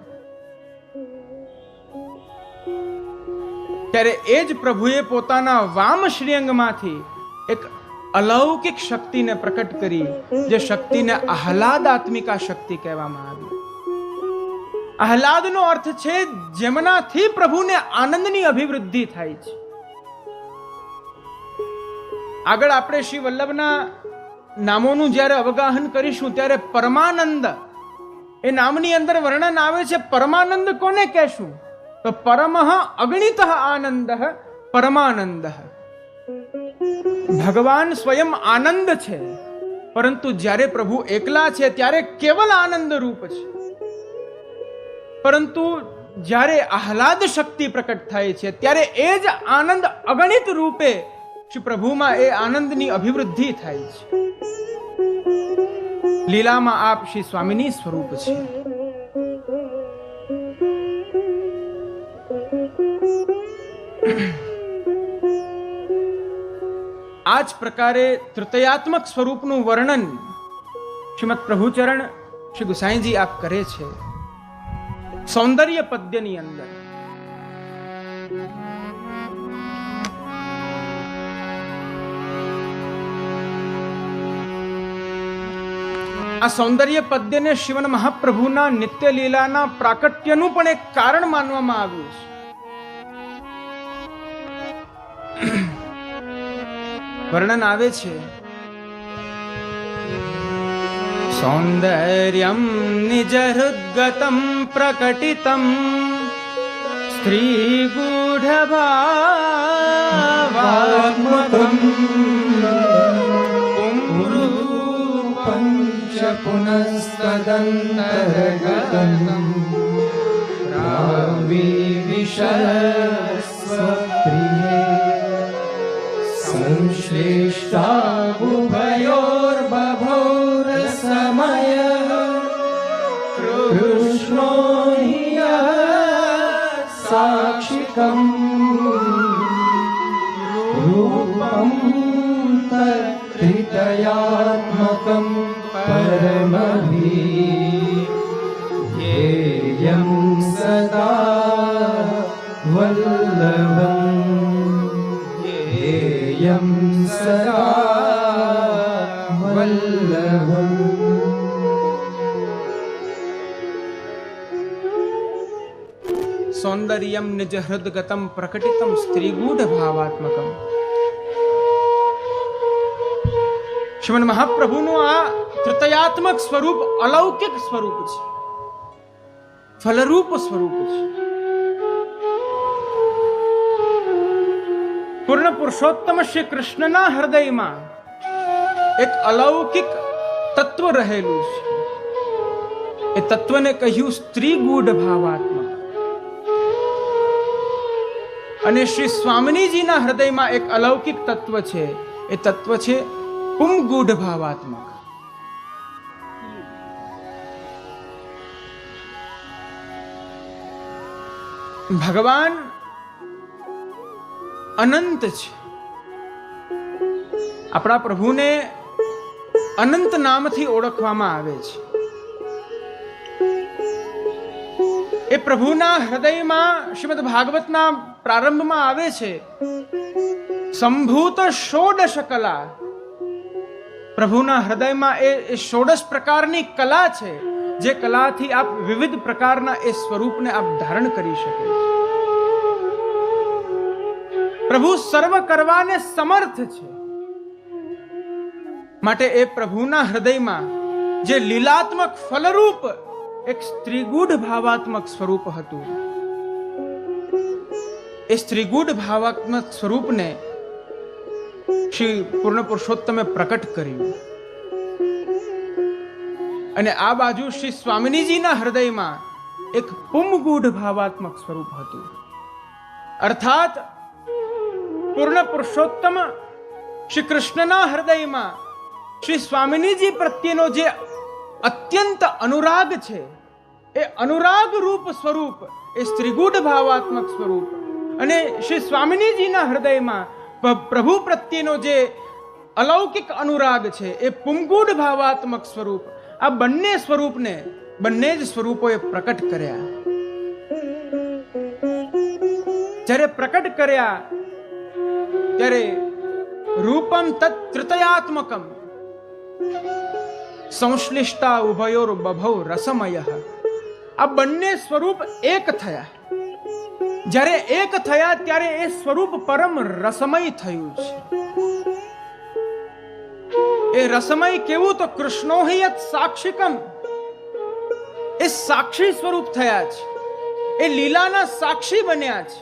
ત્યારે એ જ પ્રભુએ પોતાના વામ શ્રીઅંગમાંથી એક અલૌકિક શક્તિને પ્રકટ કરી, જે શક્તિને આહલાદાત્મિકા શક્તિ કહેવામાં આવી. આહલાદનો અર્થ છે જેમનાથી પ્રભુને આનંદની અભિવૃદ્ધિ થાય છે. આગળ આપણે શ્રી વલ્લભના નામોનું જ્યારે અવગાહન કરીશું ત્યારે પરમાનંદ એ નામની અંદર વર્ણન આવે છે. પરમાનંદ કોને કહેશું? તો પરમઃ અગણિત આનંદ પરમાનંદ. ભગવાન સ્વયં આનંદ છે, પરંતુ જ્યારે પ્રભુ એકલા છે ત્યારે કેવલ આનંદ રૂપ છે. પરંતુ જ્યારે આહલાદ શક્તિ પ્રકટ થાય છે ત્યારે એ જ આનંદ અગણિત રૂપે શ્રી પ્રભુમાં એ આનંદની અભિવૃદ્ધિ થાય છે. લીલામાં આપ શ્રી સ્વામિની સ્વરૂપ છે. આ જ પ્રકારે તૃતીયાત્મક સ્વરૂપનું વર્ણન શ્રીમદ પ્રભુચરણ શ્રી ગુસાઈજી આપ કરે છે સૌંદર્ય પદ્યની અંદર. આ સૌંદર્ય પદ્યને શિવન મહાપ્રભુના નિત્ય લીલાના પ્રાકટ્યનું પણ એક કારણ માનવામાં આવ્યું છે. વર્ણન આવે છે, સૌંદર્યમ નિજ હૃદગતમ પ્રકટિતમ સ્ત્રીગૂઢભાવાત્મકમ પંચ પુનસ્તદંતરગતમ વિવિશસ્વપ્રિયે સંશ્લિષ્ટાભયોર્બભૌરસમયઃ કૃષ્ણો હિ સાક્ષિકમ રૂપમ તત્ત્રિતયાત્મકમ પરમધ્યેયં સદા વલ્લભં ध्येयं सदा वल्लभम्। સૌંદર્યમ નિજ હૃદગતમ પ્રકટિતમ સ્ત્રીગૂઢ ભાવાત્મકમ. શ્રીમદ મહાપ્રભુનું આ તૃતયાત્મક સ્વરૂપ અલૌકિક સ્વરૂપ છે, ફલરૂપ સ્વરૂપ છે. પૂર્ણ પુરુષોત્તમ શ્રી કૃષ્ણના હૃદયમાં એક અલૌકિક તત્વ રહેલું છે. એ તત્વને કહ્યું સ્ત્રીગૂઢ ભાવાત્મક. અને શ્રી સ્વામિનીજીના હૃદયમાં એક અલૌકિક તત્વ છે. એ તત્વ છે પુંગૂઢ ભાવાત્મક. ભગવાન અનંત છે. આપણા પ્રભુને અનંત નામથી ઓળખવામાં આવે છે. એ પ્રભુના હૃદયમાં શ્રીમદ ભાગવતના પ્રારંભમાં આવે છે સંભૂત ષોડશ કલા. પ્રભુના હૃદયમાં એ ષોડશ પ્રકારની કલા છે, જે કલાથી આપ વિવિધ પ્રકારના એ સ્વરૂપને આપ ધારણ કરી શકે છે. પ્રભુ સર્વ કરવાને સમર્થ છે. માટે એ પ્રભુના હૃદયમાં જે લીલાત્મક ફલરૂપ એક સ્ત્રીગૂઢ ભાવાત્મક સ્વરૂપ હતું, એ સ્ત્રીગૂઢ ભાવાત્મક સ્વરૂપને શ્રી પૂર્ણ પુરુષોત્તમે પ્રકટ કર્યું. અને આ બાજુ શ્રી સ્વામિનીજીના હૃદયમાં એક પુંગૂઢ ભાવાત્મક સ્વરૂપ હતું. અર્થાત પૂર્ણ પુરુષોત્તમ શ્રી કૃષ્ણના હૃદયમાં શ્રી સ્વામિનીજી પ્રત્યેનો જે અત્યંત અનુરાગ છે, એ અનુરાગ રૂપ સ્વરૂપ એ સ્ત્રીગૂઢ ભાવાત્મક સ્વરૂપ, અને શ્રી સ્વામિનીજીના હૃદયમાં પ્રભુ પ્રત્યેનો જે અલૌકિક અનુરાગ છે, એ પુંગૂઢ ભાવાત્મક સ્વરૂપ, આ બંને સ્વરૂપને બંને જ સ્વરૂપોએ પ્રકટ કર્યા. જ્યારે પ્રકટ કર્યા ત્યારે રૂપમ તત્ તૃતયાત્મકમ સંશ્લિષ્ટા ઉભયોર બભૌ રસમય. આ બંને સ્વરૂપ એક થયા. જ્યારે એક થયા ત્યારે એ સ્વરૂપ પરમ રસમય થયું છે. એ રસમય કેવું? તો કૃષ્ણો હિ યત સાક્ષિકમ. એ સાક્ષી સ્વરૂપ થયા છે. એ લીલાના સાક્ષી બન્યા છે.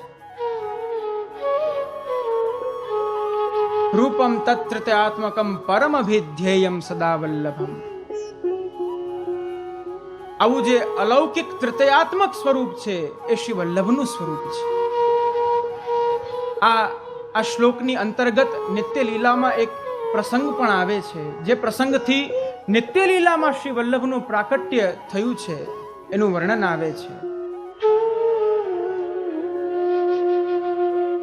રૂપમ તત્ત્રિતયાત્મકમ પરમભિધ્યેયમ સદા વલ્લભમ. આવું જે અલૌકિક તૃતયાત્મક સ્વરૂપ છે, એ શ્રી વલ્લભનું સ્વરૂપ છે. આ શ્લોકની અંતર્ગત નિત્ય લીલામાં એક પ્રસંગ પણ આવે છે, જે પ્રસંગથી નિત્ય લીલામાં શ્રી વલ્લભનું પ્રાકટ્ય થયું છે એનું વર્ણન આવે છે.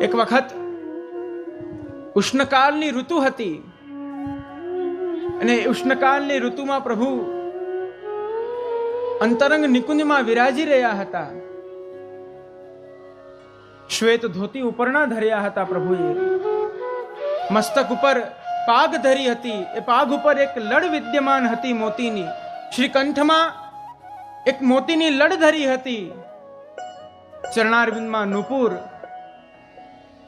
એક વખત ઉષ્ણકાળની ઋતુ હતી, અને ઉષ્ણકાળની ઋતુમાં પ્રભુ અંતરંગ નિકુંજમાં વિરાજી રહ્યા હતા. શ્વેત ધોતી ઉપરના ધર્યા હતા પ્રભુએ. મસ્તક ઉપર પાગ ધરી હતી. એ પાગ ઉપર એક લડ વિદ્યમાન હતી મોતીની. શ્રીકંઠમાં એક મોતીની લડ ધરી હતી. ચરણારવિંદમાં નુપુર,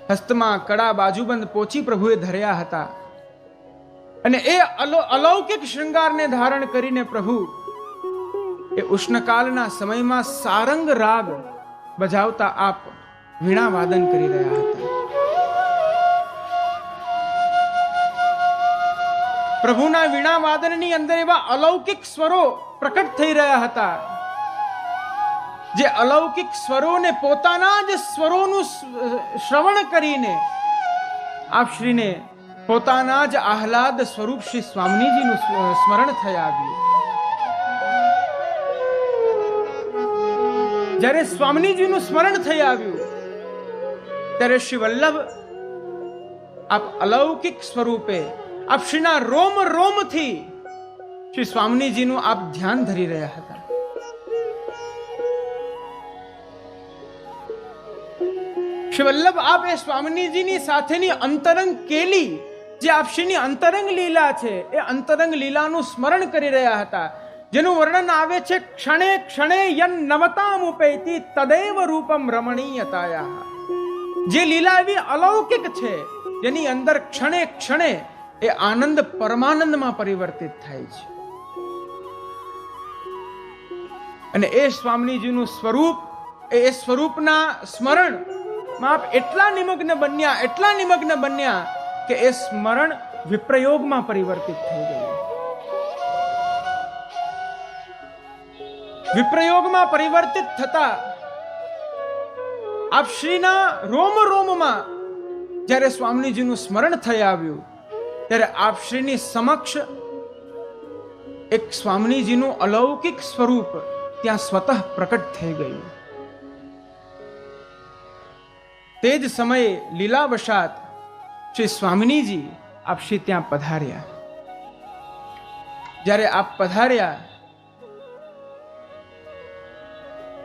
હસ્તમાં કડા, બાજુબંધ પોચી પ્રભુએ ધર્યા હતા. અને એ અલૌકિક શૃંગારને ધારણ કરીને પ્રભુ એ ઉષ્ણકાલના સમયમાં સારંગ રાગ બજાવતા આપ વીણા વાદન કરી રહ્યા હતા. પ્રભુના વીણા વાદનની અંદર એવા અલૌકિક સ્વરો પ્રકટ થઈ રહ્યા હતા, જે અલૌકિક સ્વરોને પોતાના જ સ્વરોનું શ્રવણ કરીને આપ શ્રીને પોતાના જ આહલાદ સ્વરૂપ શ્રી સ્વામીજીનું સ્મરણ થઈ આવ્યું. જ્યારે સ્વામીજીનું સ્મરણ થઈ આવ્યું ત્યારે શ્રી વલ્લભ આપ અલૌકિક સ્વરૂપે આપ શ્રીના રોમ રોમથી શ્રી સ્વામીજીનું આપ ધ્યાન ધરી રહ્યા હતા. શ્રી વલ્લભ આપ એ સ્વામીજીની સાથેની અંતરંગ કેલી, જે આપ શ્રીની અંતરંગ લીલા છે, એ અંતરંગ લીલાનું સ્મરણ કરી રહ્યા હતા, જેનું વર્ણન આવે છે ક્ષણે ક્ષણે યન નવતામ ઉપેતિ તદેવ રૂપમ રમણીયતાયા. જે લીલા એવી અલૌકિક છે, જેની અંદર ક્ષણે ક્ષણે એ આનંદ પરમાનંદમાં પરિવર્તિત થાય છે. અને એ સ્વામીજીનું સ્વરૂપ, એ સ્વરૂપના સ્મરણ માં આપ એટલા નિમગ્ન બન્યા કે એ સ્મરણ વિપ્રયોગમાં પરિવર્તિત થઈ ગયું. વિપ્રયોગમાં પરિવર્તિત થતા આપ શ્રીના રોમ રોમમાં જ્યારે સ્વામીજીનું સ્મરણ થઈ આવ્યું ત્યારે આપ શ્રીની સમક્ષ એક સ્વામીજીનું અલૌકિક સ્વરૂપ ત્યાં સ્વતઃ પ્રકટ થઈ ગયું. તે જ સમયે લીલાવશાત શ્રી સ્વામિનીજી આપ શ્રી ત્યાં પધાર્યા. જ્યારે આપ પધાર્યા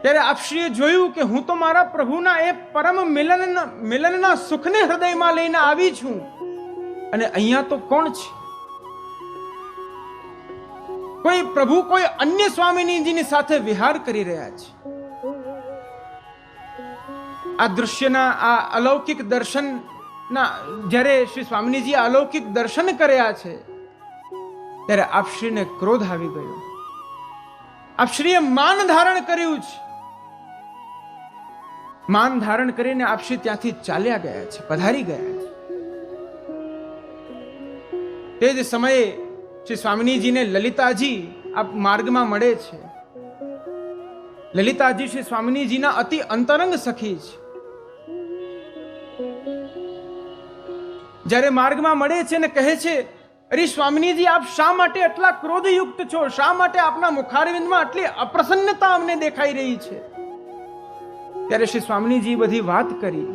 ત્યારે આપ શ્રીએ જોયું કે હું તો મારા પ્રભુના એ પરમ મિલનના સુખને હૃદયમાં લઈને આવી છું, અને અહીંયા તો કોણ છે? કોઈ પ્રભુ કોઈ અન્ય સ્વામિનીજીની સાથે વિહાર કરી રહ્યા છે. આ દૃશ્યના આ અલૌકિક દર્શનના જ્યારે શ્રી સ્વામિનીજી અલૌકિક દર્શન કર્યા છે ત્યારે આપશ્રીને ક્રોધ આવી ગયો. આપશ્રીએ માન ધારણ કર્યું છે. માન ધારણ કરીને આપશ્રી ત્યાંથી ચાલ્યા ગયા છે, પધારી ગયા છે. તે જ સમયે શ્રી સ્વામિનીજીને લલિતાજી આપ માર્ગમાં મળે છે. લલિતાજી શ્રી સ્વામિનીજીના અતિ અંતરંગ સખી છે. જ્યારે માર્ગમાં મળે છે ને કહે છે, અરે સ્વામિનીજી, આપ શા માટે આટલા ક્રોધયુક્ત છો? શા માટે આપના મુખારવિંદમાં આટલી અપ્રસન્નતા અમને દેખાઈ રહી છે? ત્યારે શ્રી સ્વામિનીજી બધી વાત કરી.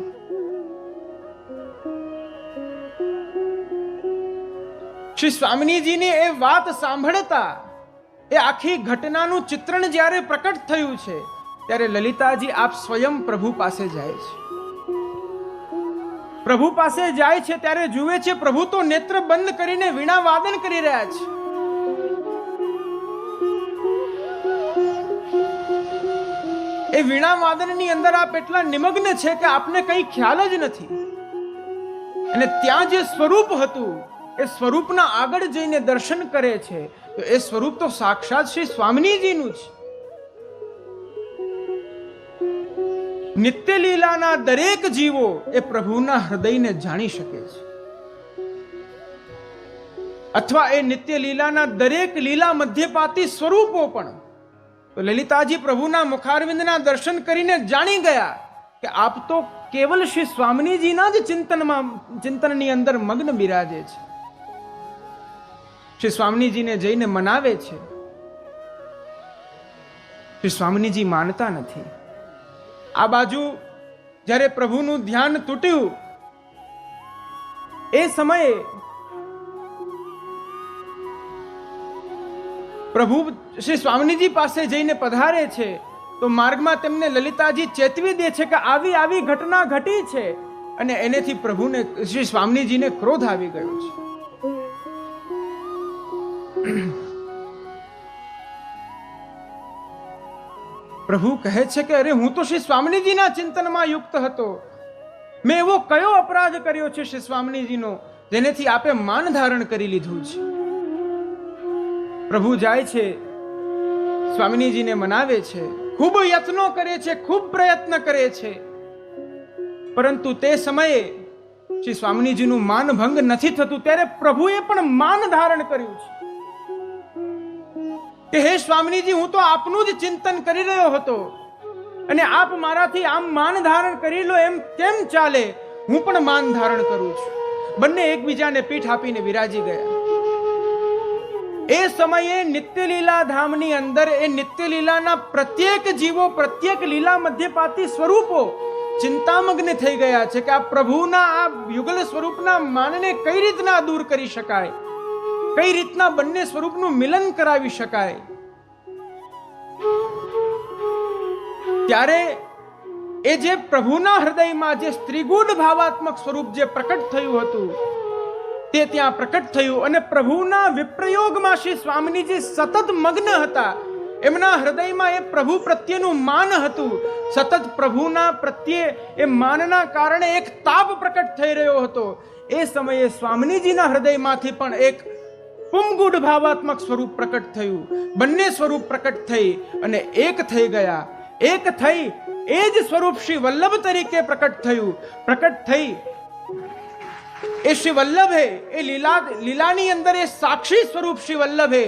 શ્રી સ્વામિનીજીની એ વાત સાંભળતા એ આખી ઘટનાનું ચિત્રણ જ્યારે પ્રકટ થયું છે ત્યારે લલિતાજી આપ સ્વયં પ્રભુ પાસે જાય છે. પ્રભુ પાસે જાય છે ત્યારે જુએ છે પ્રભુ તો નેત્ર બંધ કરીને વીણા વાદન કરી રહ્યા છે. એ વીણા વાદનની અંદર આપ એટલા નિમગ્ન છે કે આપને કંઈ ખ્યાલ જ નથી. અને ત્યાં જે સ્વરૂપ હતું એ સ્વરૂપના આગળ જઈને દર્શન કરે છે તો એ સ્વરૂપ તો સાક્ષાત શ્રી સ્વામિનીજીનું છે. નિત્ય લીલાના દરેક જીવો એ પ્રભુના હૃદયને જાણી શકે છે, અથવા એ નિત્ય લીલાના દરેક લીલા મધ્યપાતી સ્વરૂપો પણ. તો લલિતાજી પ્રભુના મુખારવિંદના દર્શન કરીને જાણી ગયા કે આપ તો કેવલ શ્રી સ્વામિનીજીના જ ચિંતનની અંદર મગ્ન બિરાજે છે. શ્રી સ્વામિનીજીને જઈને મનાવે છે. શ્રી સ્વામિનીજી માનતા નથી. આ બાજુ જ્યારે પ્રભુનું ધ્યાન તૂટ્યું એ સમયે પ્રભુ શ્રી સ્વામિનીજી પાસે જઈને પધારે છે તો માર્ગમાં તેમને લલિતાજી ચેતવી દે છે કે આવી ઘટના ઘટી છે, અને એનેથી પ્રભુને શ્રી સ્વામિનીજીને ક્રોધ આવી ગયો છે. પ્રભુ કહે છે કે અરે હું તો શ્રી સ્વામિનીજીના ચિંતનમાં યુક્ત હતો. મેં એવો કયો અપરાધ કર્યો છે શ્રી સ્વામિનીજીનો જેનેથી આપે માન ધારણ કરી લીધું છે? પ્રભુ જાય છે સ્વામિનીજીને મનાવે છે, ખૂબ યત્નો કરે છે, ખૂબ પ્રયત્ન કરે છે, પરંતુ તે સમયે શ્રી સ્વામિનીજીનું માનભંગ નથી થતું. ત્યારે પ્રભુએ પણ માન ધારણ કર્યું છે કે હે સ્વામિનીજી, હું તો આપનું જ ચિંતન કરી રહ્યો હતો અને આપ મારાથી આમ માન ધારણ કરી લો એમ કેમ ચાલે? હું પણ માન ધારણ કરું છું. બંને એકબીજાને પીઠ આપીને વિરાજી ગયા. એ સમયે નિત્યલીલા ધામની અંદર એ નિત્યલીલાના પ્રત્યેક જીવો, પ્રત્યેક લીલા મધ્યપાતી સ્વરૂપો ચિંતામગ્ન થઈ ગયા છે કે આ પ્રભુના આ યુગલ સ્વરૂપના માનને કઈ રીતના દૂર કરી શકાય, કઈ રીતના બંને સ્વરૂપનું મિલન કરાવી શકાય. ત્યારે એ જે પ્રભુના હૃદયમાં જે સ્ત્રીગુણ ભાવાત્મક સ્વરૂપ જે પ્રકટ થયું હતું તે ત્યાં પ્રકટ થયું અને પ્રભુના વિપ્રયોગમાં શ્રી સ્વામિનીજી સતત મગ્ન હતા. એમના હૃદયમાં એ પ્રભુ પ્રત્યેનું માન હતું. સતત પ્રભુના પ્રત્યે એ માનના કારણે એક તાપ પ્રકટ થઈ રહ્યો હતો. એ સમયે સ્વામિનીજીના હૃદયમાંથી પણ એક પુમગુઢ ભાવાત્મક સ્વરૂપ પ્રકટ થયું. બંને સ્વરૂપ પ્રકટ થઈ અને એક થઈ ગયા. એક થઈ એ જ સ્વરૂપ શ્રી વલ્લભ તરીકે પ્રકટ થયું. પ્રકટ થઈ એ શ્રી વલ્લભે એ લીલાની અંદર એ સાક્ષી સ્વરૂપ શ્રી વલ્લભે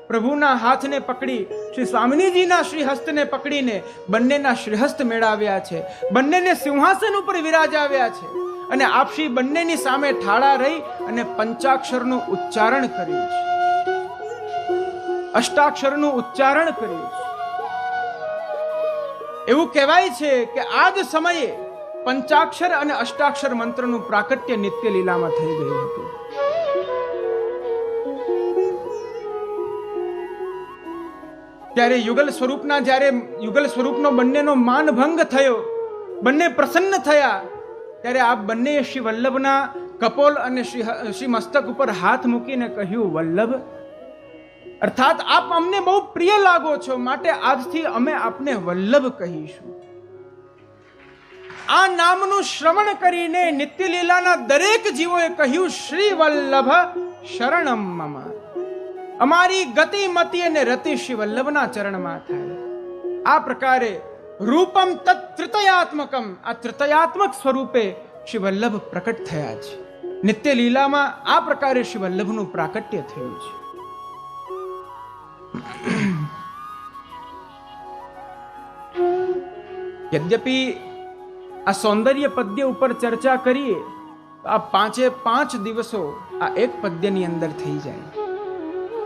પ્રભુના હાથને પકડી, શ્રી સ્વામિનીજીના શ્રી હસ્તને પકડીને બંનેના શ્રીહસ્ત મેળવ્યા છે. બંનેને સિંહાસન ઉપર વિરાજાવ્યા છે અને આપશ્રી બંનેની સામે ઠાળા રહી અને પંચાક્ષરનું ઉચ્ચારણ કર્યું છે, અષ્ટાક્ષરનું ઉચ્ચારણ કર્યું છે. એવું કહેવાય છે કે આ જ સમયે પંચાક્ષર અને અષ્ટાક્ષર મંત્રનું પ્રાકટ્ય નિત્ય લીલામાં થઈ ગયું હતું. ત્યારે યુગલ સ્વરૂપનો બંનેનો માનભંગ થયો, બંને પ્રસન્ન થયા. ત્યારે આ બંને શ્રી વલ્લભના કપોલ અને શ્રી મસ્તક ઉપર હાથ મૂકીને કહ્યું, વલ્લભ, અર્થાત આપ અમને બહુ પ્રિય લાગો છો, માટે આજથી અમે આપને વલ્લભ કહીશું. આ નામનું શ્રવણ કરીને નિત્યલીલાના દરેક જીવોએ કહ્યું, શ્રી વલ્લભ શરણમ મમ. અમારી ગતિ, મતિ અને રતિ શ્રી વલ્લભના ચરણમાં થાય. આ પ્રકારે રૂપમ તત્ ત્રિતયાત્મકમ, આ ત્રિતયાત્મક સ્વરૂપે શ્રી વલ્લભ પ્રકટ થયા છે. નિત્યલીલામાં આ પ્રકારે શ્રી વલ્લભનું પ્રાકટ્ય થયું છે. યદ્યપિ આ સૌંદર્ય પદ્ય ઉપર ચર્ચા કરીએ તો આ 5 દિવસો આ એક પદ્યની અંદર થઈ જાય.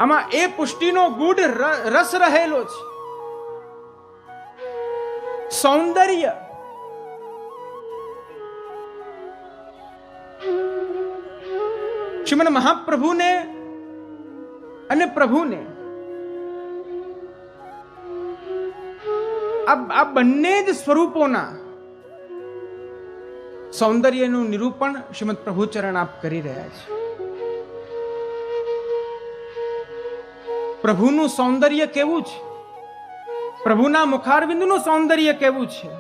આમાં એ પુષ્ટિનો ગૂઢ રસ રહેલો છે. સૌંદર્ય શ્રીમદ મહાપ્રભુને અને પ્રભુને આ બંને જ સ્વરૂપોના સૌંદર્યનું નિરૂપણ શ્રીમદ પ્રભુચરણ આપ કરી રહ્યા છે. પ્રભુનું સૌંદર્ય કેવું છે, પ્રભુના મુખારવિંદનું સૌંદર્ય કેવું છે,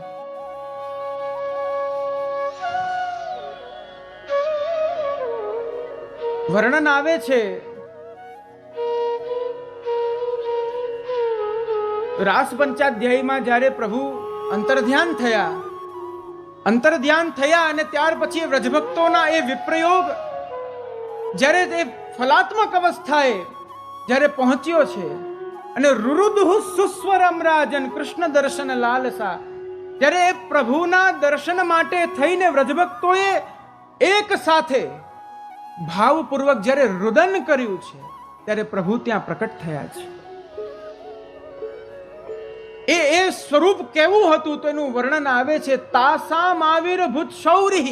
વર્ણન આવે છે. રાસ પંચાધ્યાયમાં જ્યારે પ્રભુ અંતર્ધ્યાન થયા અને ત્યાર પછી વ્રજભક્તોના એ વિપ્રયોગ જ્યારે તે ફલાત્મક અવસ્થાએ જ્યારે પહોંચ્યો છે અને રુરુદુઃ સુસ્વરમ રાજન કૃષ્ણ દર્શન લાલસા, જ્યારે એ પ્રભુના દર્શન માટે થઈને વ્રજભક્તોએ એક સાથે ભાવપૂર્વક જ્યારે રુદન કર્યું છે ત્યારે પ્રભુ ત્યાં પ્રકટ થયા છે. એ સ્વરૂપ કેવું હતું તો એનું વર્ણન આવે છે. તાસામ આવિર્ભૂત શૌરિ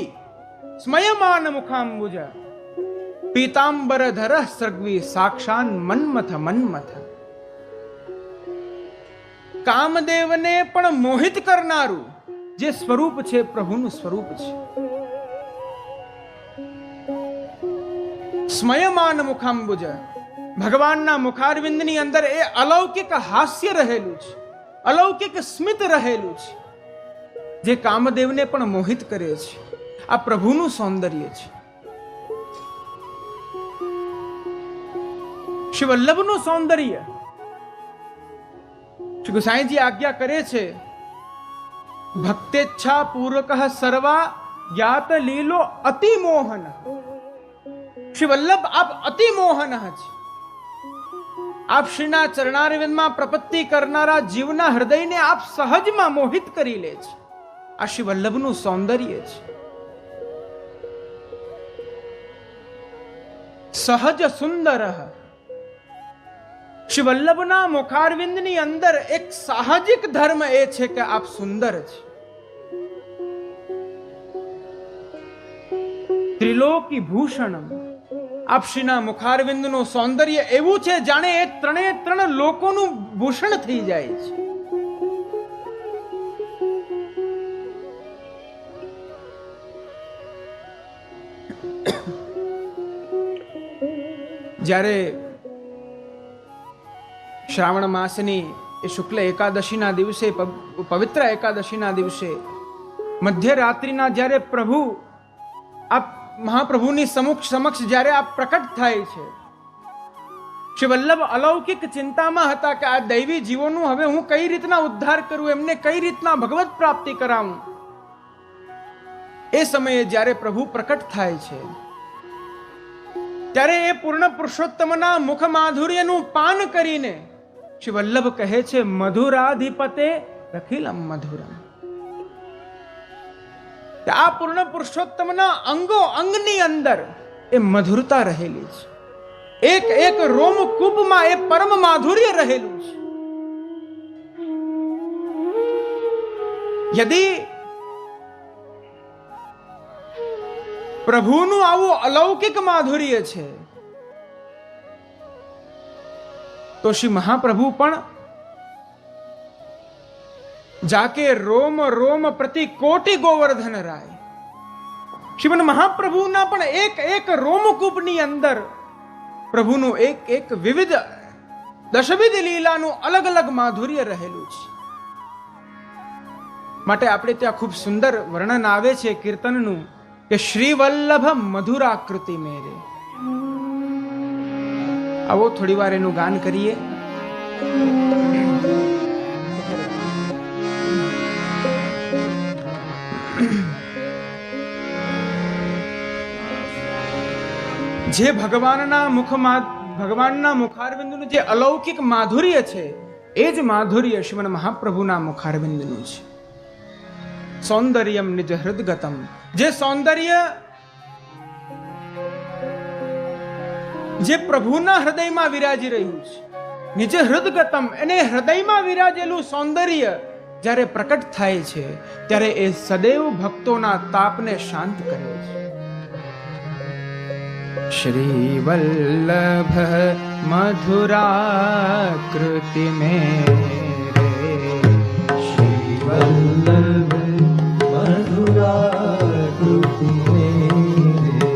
સ્મયમાન મુખાંબુજ પીતાંબરધર સર્ગવી સાક્ષાન મન્મથ. કામદેવને પણ મોહિત કરનારું જે સ્વરૂપ છે પ્રભુનું સ્વરૂપ છે. સ્મયમાન મુખાંબુજ, ભગવાનના મુખારવિંદની અંદર એ અલૌકિક હાસ્ય રહેલું છે, અલૌકિક સ્મિત રહેલું છે, જે કામદેવને પણ મોહિત કરે છે. આ પ્રભુનું સૌંદર્ય છે. શ્રી વલ્લભનું સૌંદર્ય શ્રી ગુસાઈજી આજ્ઞા કરે છે, ભક્તેચ્છા પૂર્વક સર્વા જ્ઞાત લીલો અતિ મોહન. શ્રી વલ્લભ આપ અતિ મોહન છે. આપ શ્રીના ચરણારવિંદમાં પ્રપત્તિ કરનારા જીવના હૃદયને આપ સહજમાં મોહિત કરી લે છે. આ શ્રી વલ્લભનું સૌંદર્ય છે. સહજ સુંદર. શ્રી વલ્લભના મુખારવિંદની અંદર એક સાહજિક ધર્મ એ છે કે આપ સુંદર છે. ત્રિલોકી ભૂષણમ. આપ શ્રીના મુખારવિંદનું સૌંદર્ય એવું છે જાણે એ ત્રણે ત્રણ લોકોનું ભૂષણ થઈ જાય છે. જ્યારે શ્રાવણ માસની એ શુક્લ એકાદશીના દિવસે, પવિત્ર એકાદશીના દિવસે મધ્યરાત્રિના જ્યારે પ્રભુ આપ મહાપ્રભુની સમક્ષ જ્યારે આપ પ્રકટ થાય છે, શ્રી વલ્લભ અલૌકિક ચિંતામાં હતા કે આ દૈવી જીવોનું હવે હું કઈ રીતના ઉદ્ધાર કરું, એમને કઈ રીતના ભગવત પ્રાપ્તિ કરાવું. એ સમયે જ્યારે પ્રભુ પ્રકટ થાય છે ત્યારે એ પૂર્ણ પુરુષોત્તમના મુખ માધુર્યનું પાન કરીને શ્રી વલ્લભ કહે છે, મધુરાધિપતે રખિલમ મધુરમ. આ પૂર્ણ પુરુષોત્તમના અંગો અંગની અંદર એ મધુરતા રહેલી છે. એક એક રોમકૂપમાં એ પરમ માધુર્ય રહેલું છે. યદિ પ્રભુનું આવું અલૌકિક માધુર્ય છે તો શ્રી મહાપ્રભુ પણ જાકે રોમ રોમ પ્રતિ કોટી ગોવર્ધન રાય. શ્રીમદ મહાપ્રભુના પણ એક એક રોમકૂપની અંદર પ્રભુનું એક એક વિવિધ દશવિધ લીલાનું અલગ અલગ માધુર્ય રહેલું છે. માટે આપણે ત્યાં ખૂબ સુંદર વર્ણન આવે છે કીર્તનનું કે શ્રી વલ્લભ મધુરાકૃતિ મેરે. આવો થોડી વાર એનું ગાન કરીએ. જે ભગવાનના મુખારવિંદનું જે અલૌકિક માધુર્ય છે એ જ માધુર્ય શ્રીમદ મહાપ્રભુના મુખારવિંદનું છે. સૌંદર્યમ નિજ હૃદગતમ. જે સૌંદર્ય જે પ્રભુના હૃદયમાં વિરાજી રહ્યું છે, નિજ હૃદગતમ, એને હૃદયમાં વિરાજેલું સૌંદર્ય જ્યારે પ્રકટ થાય છે ત્યારે એ સદૈવ ભક્તોના તાપને શાંત કરે છે. શ્રી વલ્લભ મધુરાકૃતિ મેરે, શ્રી વલ્લભ મધુરાકૃતિ મેરે,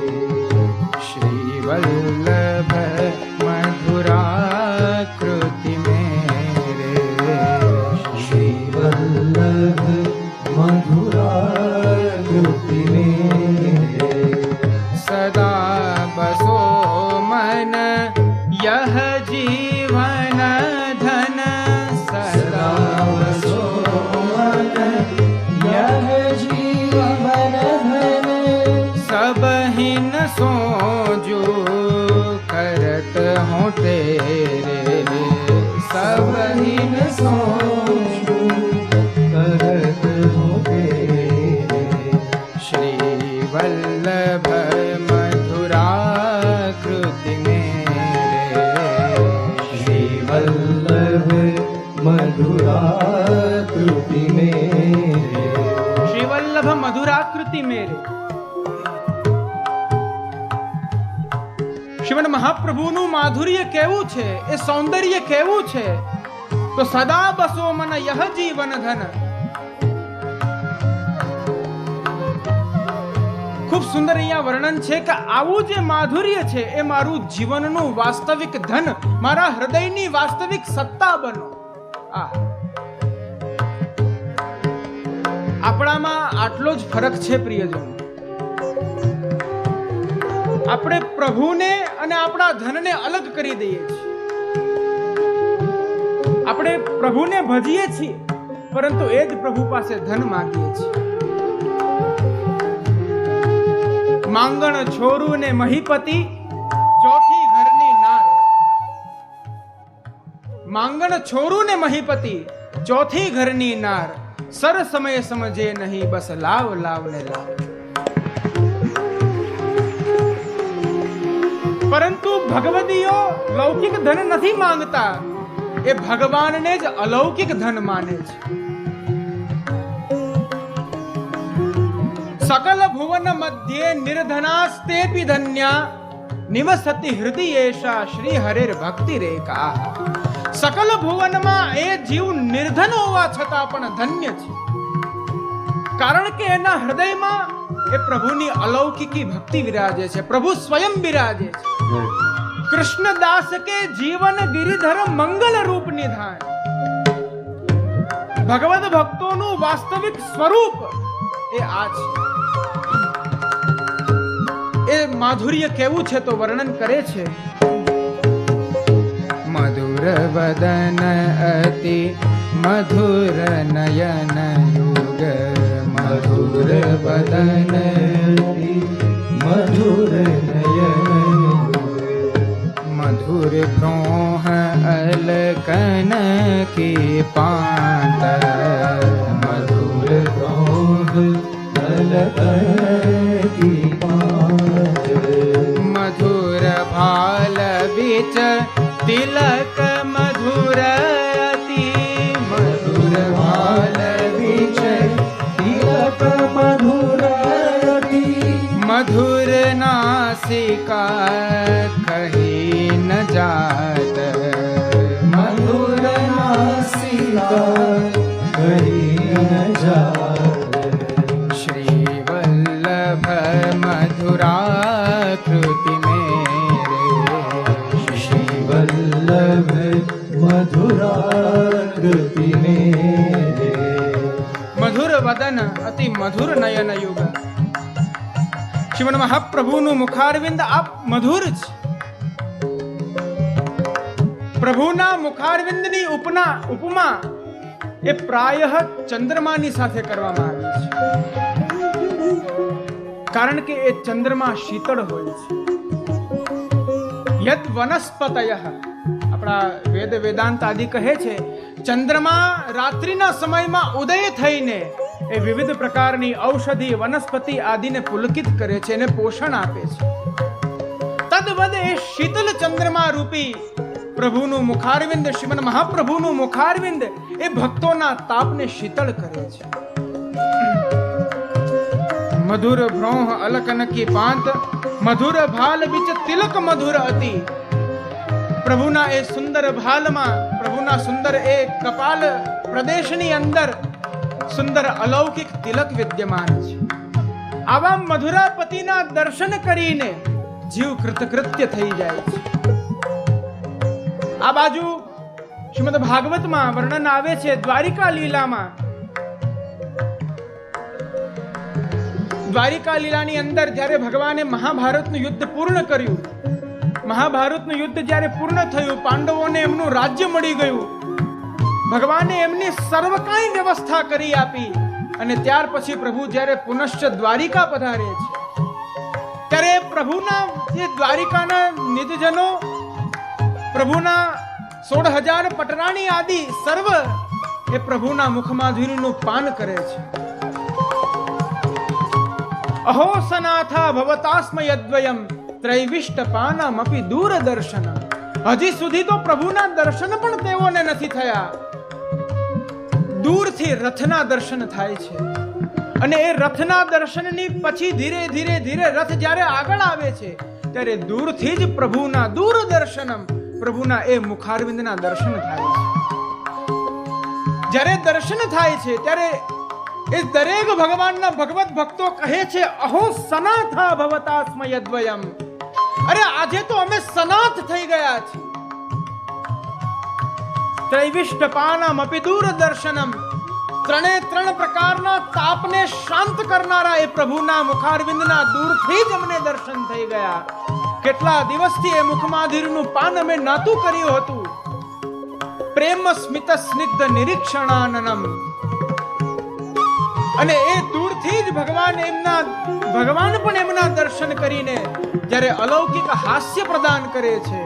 શ્રી વલ્લભ મધુરાકૃતિ મેરે, શ્રી વલ્લભ મધુરાકૃતિ મેરે, સદા બસો મન યહ જીવન ધન. સદા બસો મન યહ જીવન ધન, सबहिन सोजो करत हो तेरे, सबहिन सोजो करत हो तेरे, श्री वल्लभ मधुराकृति मेरे, श्री वल्लभ मधुराकृति मेरे, श्री वल्लभ मधुराकृति मेरे. શ્રીમદ મહાપ્રભુનું માધુર્ય કેવું છે, એ સૌંદર્ય કેવું છે, તો સદા બસો મન યહ જીવન ધન. ખૂબ સુંદર અહીંયા વર્ણન છે કે આવું જે માધુર્ય છે એ મારું જીવનનું વાસ્તવિક ધન, મારા હૃદયની વાસ્તવિક સત્તા બનો. આપણામાં આટલો જ ફરક છે પ્રિયજનો. આપણે પ્રભુને અને આપણા ધનને અલગ કરી દઈએ છીએ. આપણે પ્રભુને ભજીએ છીએ, પરંતુ એ જ પ્રભુ પાસે ધન માંગીએ છીએ. માંગણ છોરું ને મહીપતિ, ચોથી ઘરની નાર. માંગણ છોરું ને મહીપતિ, ચોથી ઘરની નાર. સર સમય સમજે નહીં, બસ લાવ લાવ ને લાવ. પરંતુ ભગવદીઓ લૌકિક ધન નથી માંગતા, એ ભગવાનને જ અલૌકિક ધન માને છે. સકલ ભુવન મધ્યે નિર્ધનાસ્તેપી ધન્યા, નિવસતિ હૃદયેશા શ્રી હરેર ભક્તિ રેકા. સકલ ભુવનમાં એ જીવ નિર્ધન હોવા છતાં પણ ધન્ય છે, કારણ કે એના હૃદયમાં એ પ્રભુની અલૌકિકી ભક્તિ વિરાજે છે. પ્રભુ સ્વયં બિરાજે છે. કૃષ્ણદાસ કે જીવન ગિરિધર મંગલ રૂપ નિધાન. ભગવદ ભક્તોનું વાસ્તવિક સ્વરૂપ એ આ છે. એ માધુર્ય કેવું છે તો વર્ણન કરે છે. મધુર વદન અતિ મધુર નયન યુગ. મધુર વદન અતિ મધુર નયન. મધુર પ્રોહ અલકન કી પાંત. મધુર પ્રોહ અલકન કી પાંત. મધુર ભાલ બીચ તિલક મધુર અતિ. મધુર ભાલ બીચ તિલક મધુર અતિ. મધુર નાસિકા કહી ન જાત. મધુર નાસિકા કહી ન જાત. શ્રી વલ્લભ મધુરાકૃતિ મેરે. શ્રી વલ્લભ મધુરાકૃતિ મેરે. મધુર વદન અતિ મધુર નયન યુગ. શ્રીમદ મહાપ્રભુનું મુખારવિંદ આપ મધુર છે. પ્રભુના મુખારવિંદની ઉપમા એ પ્રાયઃ ચંદ્રમાની સાથે કરવામાં આવી છે, કારણ કે એ ચંદ્રમા શીતળ હોય છે. યદ વનસ્પતયઃ, આપણા વેદાંત આદિ કહે છે, ચંદ્રમા રાત્રિના સમયમાં ઉદય થઈને એ વિવિધ પ્રકારની ઔષધિ વનસ્પતિ આદિને પુલકિત કરે છે, એને પોષણ આપે છે. તદ્વદ એ શીતલ ચંદ્રમા રૂપી પ્રભુનું મુખારવિંદ, શ્રીમદ મહાપ્રભુનું મુખારવિંદ એ ભક્તોના તાપને શીતળ કરે છે. મધુર ભ્રોહ અલકન કી પાંત. મધુર ભાલ બીચ તિલક મધુર અતિ. પ્રભુના એ સુંદર ભાલમાં, પ્રભુના સુંદર એ કપાલ પ્રદેશની અંદર સુંદર અલૌકિક તિલક વિદ્યમાન છે. આવા મધુરાપતિના દર્શન કરીને જીવ કૃતકૃત્ય થઈ જાય છે. આ બાજુ શ્રીમદ ભાગવતમાં વર્ણન આવે છે, દ્વારિકા લીલામાં. દ્વારિકા લીલાની અંદર જ્યારે ભગવાને મહાભારતનું યુદ્ધ પૂર્ણ કર્યું, મહાભારતનું યુદ્ધ જ્યારે પૂર્ણ થયું, પાંડવોને એમનું રાજ્ય મળી ગયું, ભગવાને એમની સર્વ કાંઈ વ્યવસ્થા કરી આપી, અને ત્યાર પછી પ્રભુ જ્યારે પુનશ્ચ દ્વારિકા પધારે છે, ત્યારે પ્રભુના જે દ્વારિકાના નિજજનો, પ્રભુના 16,000 પટરાણી આદિ સર્વ એ પ્રભુના મુખમાધુર્યનું પાન કરે છે. અહો સનાથા ભવતાસ્મયદ્વયમ ત્રૈવિષ્ટપાનમપી દૂરદર્શનમ. હજી સુધી તો પ્રભુના દર્શન પણ તેઓને નથી થયા. દૂરથી રથના દર્શન થાય છે, અને એ રથના દર્શનની પછી ધીરે ધીરે ધીરે રથ જ્યારે આગળ આવે છે, ત્યારે દૂરથી જ પ્રભુના દૂરદર્શનમ, પ્રભુના એ મુખારવિંદના દર્શન થાય છે. જ્યારે દર્શન થાય છે ત્યારે એ દરેક ભગવાનના ભગવત ભક્તો કહે છે, અહો સનાથા ભવતા સ્મયદ્વયમ. અરે આજે તો અમે સનાથ થઈ ગયા છીએ. ત્રૈવિષ્ટપાનમ અપી દૂરદર્શનમ. ત્રણ પ્રકારના તાપને શાંત કરનારા એ પ્રભુના મુખારવિંદના દૂરથી જ અમને દર્શન થઈ ગયા. કેટલા દિવસથી એ મુખમાધુર્યનું પાન અમે નાતું કર્યું હતું. પ્રેમ સ્મિત સ્નિગ્ધ નિરીક્ષણાનનમ. અને એ દૂરથી જ ભગવાન પણ એમના દર્શન કરીને જ્યારે અલૌકિક હાસ્ય પ્રદાન કરે છે.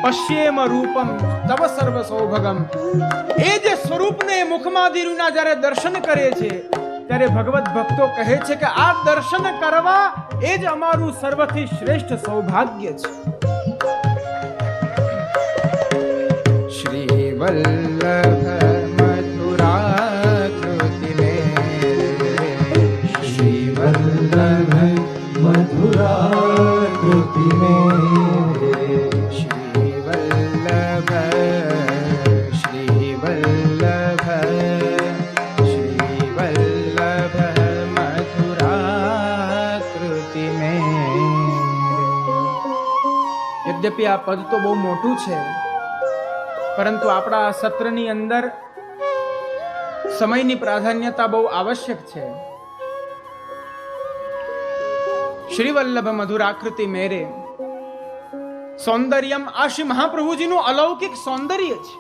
પશ્યેમ રૂપમ તવ સર્વ સૌભગમ. એ જે સ્વરૂપને મુખમાદિરુના જ્યારે દર્શન કરે છે ત્યારે ભગવત ભક્તો કહે છે કે આ દર્શન કરવા એ જ અમારું સર્વથી શ્રેષ્ઠ સૌભાગ્ય છે. શ્રી વલ્લભ મથુરાકૃતિ મેરે, શ્રી વલ્લભ મથુરાકૃતિ મેરે, શ્રી વલ્લભ મથુરાકૃતિ મેરે. યદ્યપિ આ પદ તો બહુ મોટું છે, પરંતુ આપણા આ સત્રની અંદર સમયની પ્રાધાન્યતા બહુ આવશ્યક છે. શ્રી વલ્લભ મધુરાકૃતિ મેરે સૌંદર્યમ આ શ્રી મહાપ્રભુજીનું અલૌકિક સૌંદર્ય છે.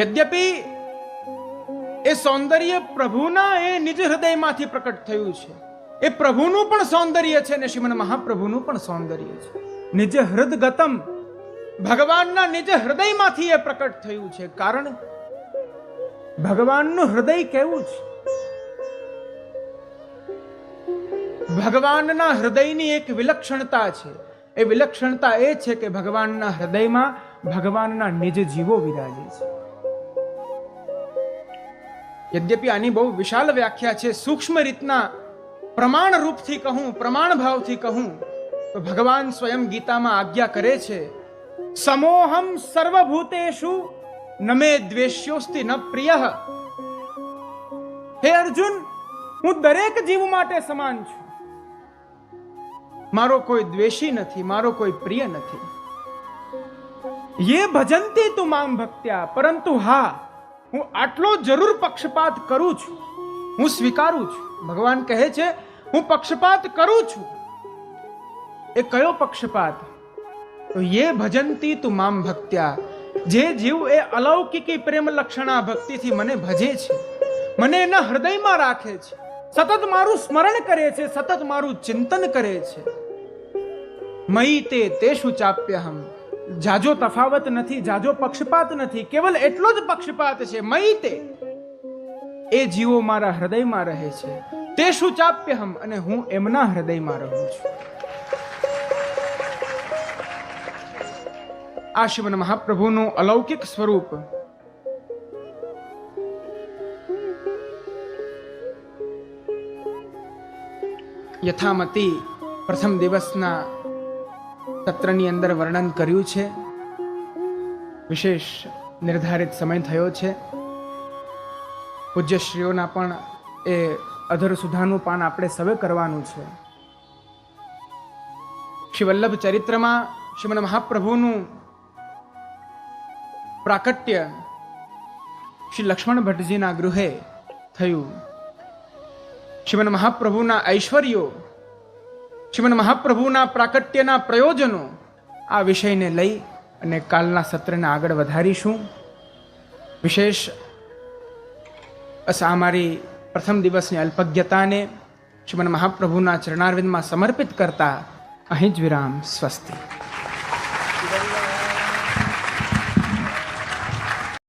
યદ્યપિ એ સૌંદર્ય પ્રભુના એ નિજ હૃદયમાંથી પ્રકટ થયું છે. એ પ્રભુનું પણ સૌંદર્ય છે અને શ્રીમદ મહાપ્રભુનું પણ સૌંદર્ય છે. નિજ હૃદગતમ, ભગવાનના નિજ હૃદયમાંથી એ પ્રકટ થયું છે. કારણ ભગવાનનું હૃદય કેવું છે? ભગવાનના હૃદયની એક વિલક્ષણતા છે. એ વિલક્ષણતા એ છે કે ભગવાનના હૃદયમાં ભગવાનના નિજ જીવો વિરાજે છે. યદ્યપિ આની બહુ વિશાળ વ્યાખ્યા છે. સૂક્ષ્મ રીતના પ્રમાણ રૂપથી કહું, પ્રમાણ ભાવથી કહું તો ભગવાન સ્વયં ગીતામાં આજ્ઞા કરે છે, સમોહમ સર્વભૂતેષુ ન મે દ્વેષ્યોસ્તિ ન પ્રિયઃ. હે અર્જુન, હું દરેક જીવ માટે સમાન છું. મારો કોઈ દ્વેષી નથી, મારો કોઈ પ્રિય નથી. યે ભજંતી તુ મામ ભક્ત્યા, પરંતુ હા, હું આટલો જરૂર પક્ષપાત કરું છું, હું સ્વીકારું છું. ભગવાન કહે છે હું પક્ષપાત કરું છું. એ કયો પક્ષપાત? તો યે ભજંતી તુ મામ ભક્ત્યા, જે જીવ એ અલૌકિકી પ્રેમ લક્ષણા ભક્તિથી મને ભજે છે, મને એના હૃદયમાં રાખે છે, સતત મારું સ્મરણ કરે છે, સતત મારું ચિંતન કરે છે. મયી તે તેષુ ચાપ્યહમ. જાજો તફાવત નથી, જાજો પક્ષપાત નથી, કેવલ એટલો જ પક્ષપાત છે. મયી તે, એ જીવો મારા હૃદયમાં રહે છે. તેષુ ચાપ્યહમ, અને હું એમના હૃદયમાં રહું છું. આ શ્રીમદ મહાપ્રભુનું અલૌકિક સ્વરૂપ યથામતી પ્રથમ દિવસના સત્રની અંદર વર્ણન કર્યું છે. વિશેષ નિર્ધારિત સમય થયો છે. પૂજ્યશ્રીઓના પણ એ અધર સુધાનું પાન આપણે સવે કરવાનું છે. શ્રી વલ્લભ ચરિત્રમાં શ્રીમદ મહાપ્રભુનું પ્રાકટ્ય શ્રી લક્ષ્મણ ભટ્ટજીના ગૃહે થયું. શ્રીમદ મહાપ્રભુના ઐશ્વર્યો, શ્રીમદ મહાપ્રભુના પ્રાકટ્યના પ્રયોજનો, આ વિષયને લઈ અને કાલના સત્રને આગળ વધારીશું. વિશેષ અમારી પ્રથમ દિવસની અલ્પજ્ઞતાને શ્રીમદ મહાપ્રભુના ચરણારવિંદમાં સમર્પિત કરતા અહીં જ વિરામ. સ્વસ્તિ.